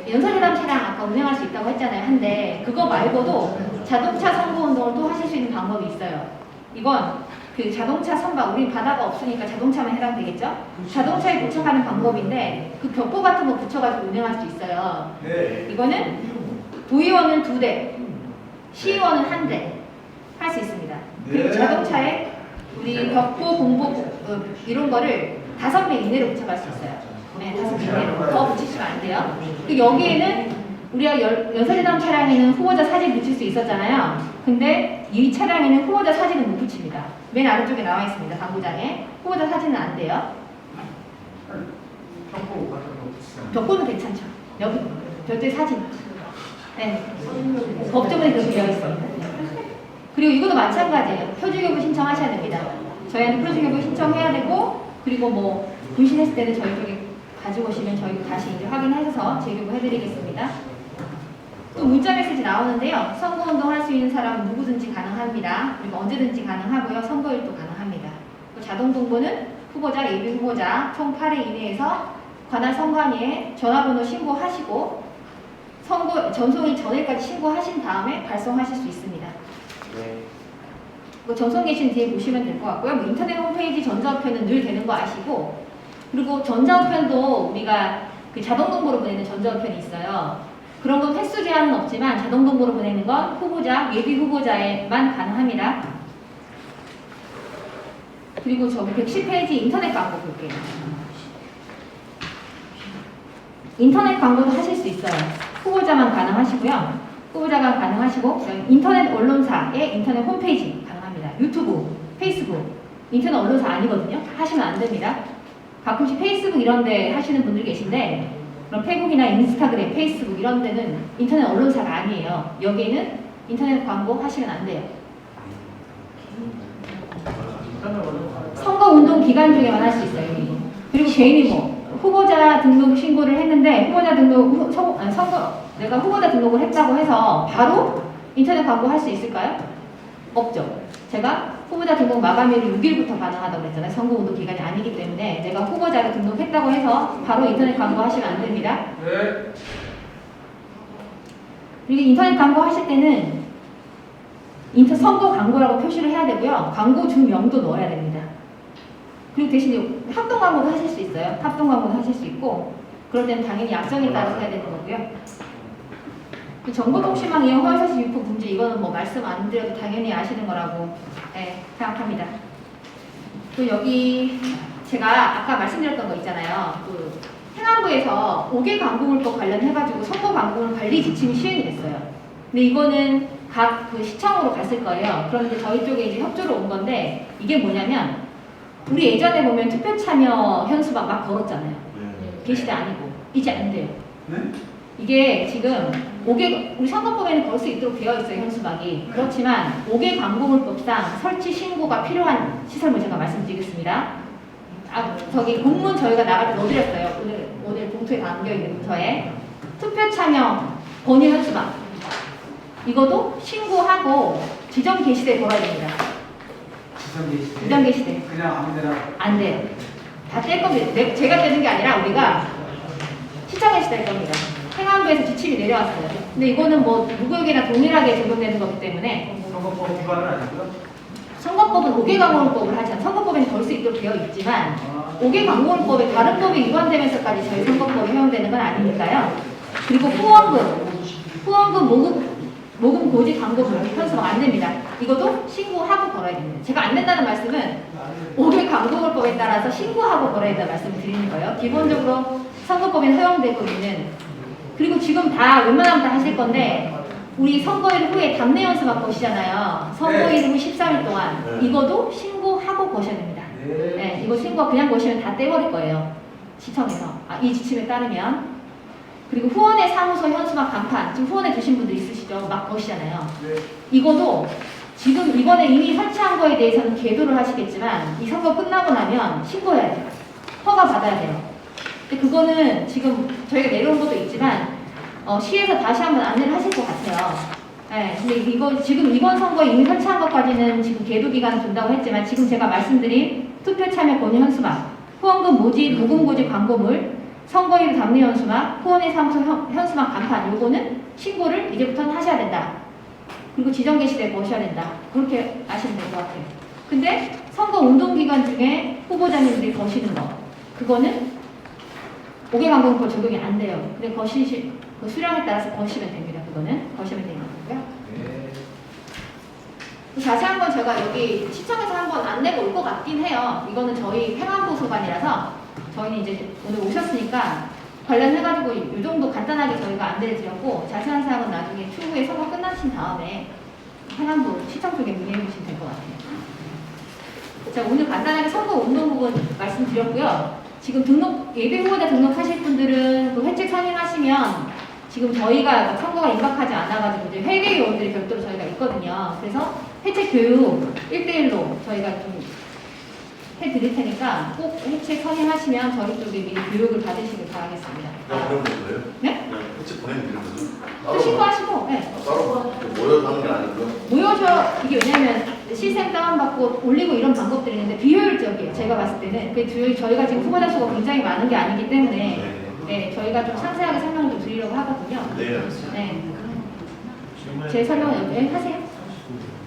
연설대담 차량 아까 운행할 수 있다고 했잖아요. 한데 그거 말고도 자동차 선거운동을 또 하실 수 있는 방법이 있어요. 이건 그 자동차 선박, 우리 바다가 없으니까 자동차만 해당되겠죠? 자동차에 부착하는 방법인데 그 벽보 같은 거 붙여가지고 운행할 수 있어요. 이거는 도의원은 2대, 시의원은 1대 할 수 있습니다. 그리고 자동차에 우리 벽보, 공보 이런 거를 5명 이내로 붙여갈 수 있어요. 네, 5명 이내로. 더 붙이시면 안 돼요. 그리고 여기에는 우리가 연설대담 차량에는 후보자 사진 붙일 수 있었잖아요. 근데 이 차량에는 후보자 사진은 못 붙입니다. 맨 아래쪽에 나와 있습니다. 당구장에. 후보자 사진은 안 돼요. 벽보는 괜찮죠. 여기 별도의 사진. 네. 법조문에 그렇게 되어 있습니다. 그리고 이것도 마찬가지예요. 표준교부 신청하셔야 됩니다. 저희한테 표준교부 신청해야 되고, 그리고 뭐 분신했을 때는 저희 쪽에 가지고 오시면 저희가 다시 이제 확인해서 재교부 해드리겠습니다. 또 문자 메시지 나오는데요. 선거운동 할 수 있는 사람은 누구든지 가능합니다. 그리고 언제든지 가능하고요. 선거일도 가능합니다. 자동 동보는 후보자, 예비 후보자 총 8회 이내에서 관할 선관위에 전화번호 신고하시고 선거 전송일 전일까지 신고하신 다음에 발송하실 수 있습니다. 전송 계신 뒤에 보시면 될 것 같고요. 뭐 인터넷 홈페이지 전자우편은 늘 되는 거 아시고, 그리고 전자우편도 우리가 그 자동동보로 보내는 전자우편이 있어요. 그런 건 횟수 제한은 없지만 자동동보로 보내는 건 후보자, 예비 후보자에만 가능합니다. 그리고 저기 110페이지 인터넷 광고 볼게요. 인터넷 광고도 하실 수 있어요. 후보자만 가능하시고요. 후보자가 가능하시고 인터넷 언론사의 인터넷 홈페이지 가능합니다. 유튜브, 페이스북 인터넷 언론사 아니거든요. 하시면 안 됩니다. 가끔씩 페이스북 이런 데 하시는 분들 계신데 그럼 페북이나 인스타그램, 페이스북 이런 데는 인터넷 언론사가 아니에요. 여기는 인터넷 광고 하시면 안 돼요. 선거운동 기간 중에만 할 수 있어요. 여기. 그리고 개인이 뭐 후보자 등록 신고를 했는데 후보자 등록 내가 후보자 등록을 했다고 해서 바로 인터넷 광고 할 수 있을까요? 없죠. 제가 후보자 등록 마감일이 6일부터 가능하다고 그랬잖아요. 선거운동 기간이 아니기 때문에 내가 후보자를 등록했다고 해서 바로 인터넷 광고 하시면 안 됩니다. 네. 그리고 인터넷 광고 하실 때는 선거 광고라고 표시를 해야 되고요. 광고 주명도 넣어야 됩니다. 그리고 대신 합동 광고도 하실 수 있어요. 합동 광고도 하실 수 있고 그럴 때는 당연히 약정에 따라서 해야 되는 거고요. 정보통신망 이용 허위사실 유포 문제 이거는 뭐 말씀 안 드려도 당연히 아시는 거라고 생각합니다. 또 여기 제가 아까 말씀드렸던 거 있잖아요. 그 행안부에서 5개 광고물법 관련해가지고 선거 광고물 관리 지침이 시행이 됐어요. 근데 이거는 각 그 시청으로 갔을 거예요. 그런데 저희 쪽에 이제 협조로 온 건데 이게 뭐냐면 우리 예전에 보면 투표 참여 현수막 막 걸었잖아요. 게시대 아니고 이제 안 돼요. 이게 지금 5개 우리 선거법에는 걸 수 있도록 되어 있어요. 현수막이. 그렇지만 5개 광고물법상 설치 신고가 필요한 시설물 제가 말씀드리겠습니다. 저기 공문 저희가 나갈 때 넣어드렸어요. 오늘 봉투에 담겨있는 문서에 투표 참여 권유 현수막 이것도 신고하고 지정 게시대에 걸어야 됩니다. 지정 게시대. 그냥 아무데나. 안 돼요. 다 뗄 겁니다. 제가 떼는 게 아니라 우리가 시청에서 뗄 겁니다. 행안부에서 지침이 내려왔어요. 근데 이거는 뭐 누구에게나 동일하게 적용되는 거기 때문에 선거법 위반은 아니고요. 선거법은 5개 광고물법을 하지 않아요. 선거법에는 걸 수 있도록 되어 있지만 5개 광고물법에 다른 법이 위반되면서까지 저희 선거법이 허용되는 건 아니니까요. 그리고 후원금 모금 고지 광고물 현수막 안 됩니다. 이것도 신고하고 걸어야 됩니다. 제가 안 된다는 말씀은 5개 광고물법에 따라서 신고하고 걸어야 된다는 말씀을 드리는 거예요. 기본적으로 선거법에 허용되고 있는 그리고 지금 다 웬만하면 다 하실 건데 우리 선거일 후에 답례 연수막 거시잖아요. 선거일 후 13일 동안 이것도 신고하고 거셔야 됩니다. 네, 이거 신고 그냥 거시면 다 떼버릴 거예요. 시청에서 이 지침에 따르면 그리고 후원의 사무소 현수막 간판 지금 후원에 두신 분들 있으시죠? 막 거시잖아요. 이것도 지금 이번에 이미 설치한 거에 대해서는 계도를 하시겠지만 이 선거 끝나고 나면 신고해야 돼요. 허가 받아야 돼요. 근데 그거는 지금 저희가 내려온 것도 있지만 시에서 다시 한번 안내를 하실 것 같아요. 네, 근데 이거 지금 이번 선거에 이미 설치한 것까지는 지금 계도 기간을 둔다고 했지만 지금 제가 말씀드린 투표 참여 권유 현수막, 후원금 모집, 모금 고지 광고물, 선거일 답례 현수막, 후원의 사무소 현수막 간판 요거는 신고를 이제부터는 하셔야 된다. 그리고 지정 게시대에 거셔야 된다. 그렇게 아시면 될 것 같아요. 근데 선거 운동 기간 중에 후보자님들이 거시는 거 그거는 5개 광고물법 적용이 안 돼요. 근데 그 수량에 따라서 거시면 됩니다. 그거는 거시면 되는 거고요. 자세한 건 제가 여기 시청에서 한번 안내가 올 것 같긴 해요. 이거는 저희 행안부 소관이라서 저희는 이제 오늘 오셨으니까 관련해가지고 이 정도 간단하게 저희가 안내를 드렸고 자세한 사항은 나중에 추후에 선거 끝나신 다음에 행안부 시청 쪽에 문의해 주시면 될 것 같아요. 자, 오늘 간단하게 선거 운동 부분 말씀드렸고요. 지금 예비 후보자 등록하실 분들은 그 혜택 선임하시면 지금 저희가 선거가 임박하지 않아가지고 이제 회계 요원들이 별도로 저희가 있거든요. 그래서 혜택 교육 1대1로 저희가 좀 해드릴 테니까 꼭 혜택 선임하시면 저희 쪽에 미리 교육을 받으시길 바라겠습니다. 그냥 보내면 거예요? 네? 그냥 혜택 보내면 되는 거죠? 또 신고하시고, 네. 따로 모여서 하는 게 아니고요? 모여서 이게 왜냐면 시스템 다운받고 올리고 이런 방법들이 있는데 비효율적이에요. 제가 봤을 때는. 저희가 지금 후보자 수가 굉장히 많은 게 아니기 때문에 네, 저희가 좀 상세하게 설명을 좀 드리려고 하거든요. 네, 알겠습니다. 네. 제 설명은 여기 하세요.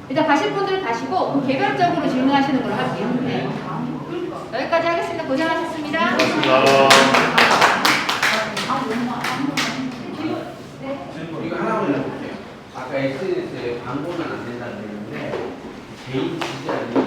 일단 가실 분들 가시고 그럼 개별적으로 질문하시는 걸로 할게요. 네. 여기까지 하겠습니다. 고생하셨습니다. 이거 하나만 해볼게요. 아까 SNS에 광고는 안 된다고 했는데 개인 지지자들이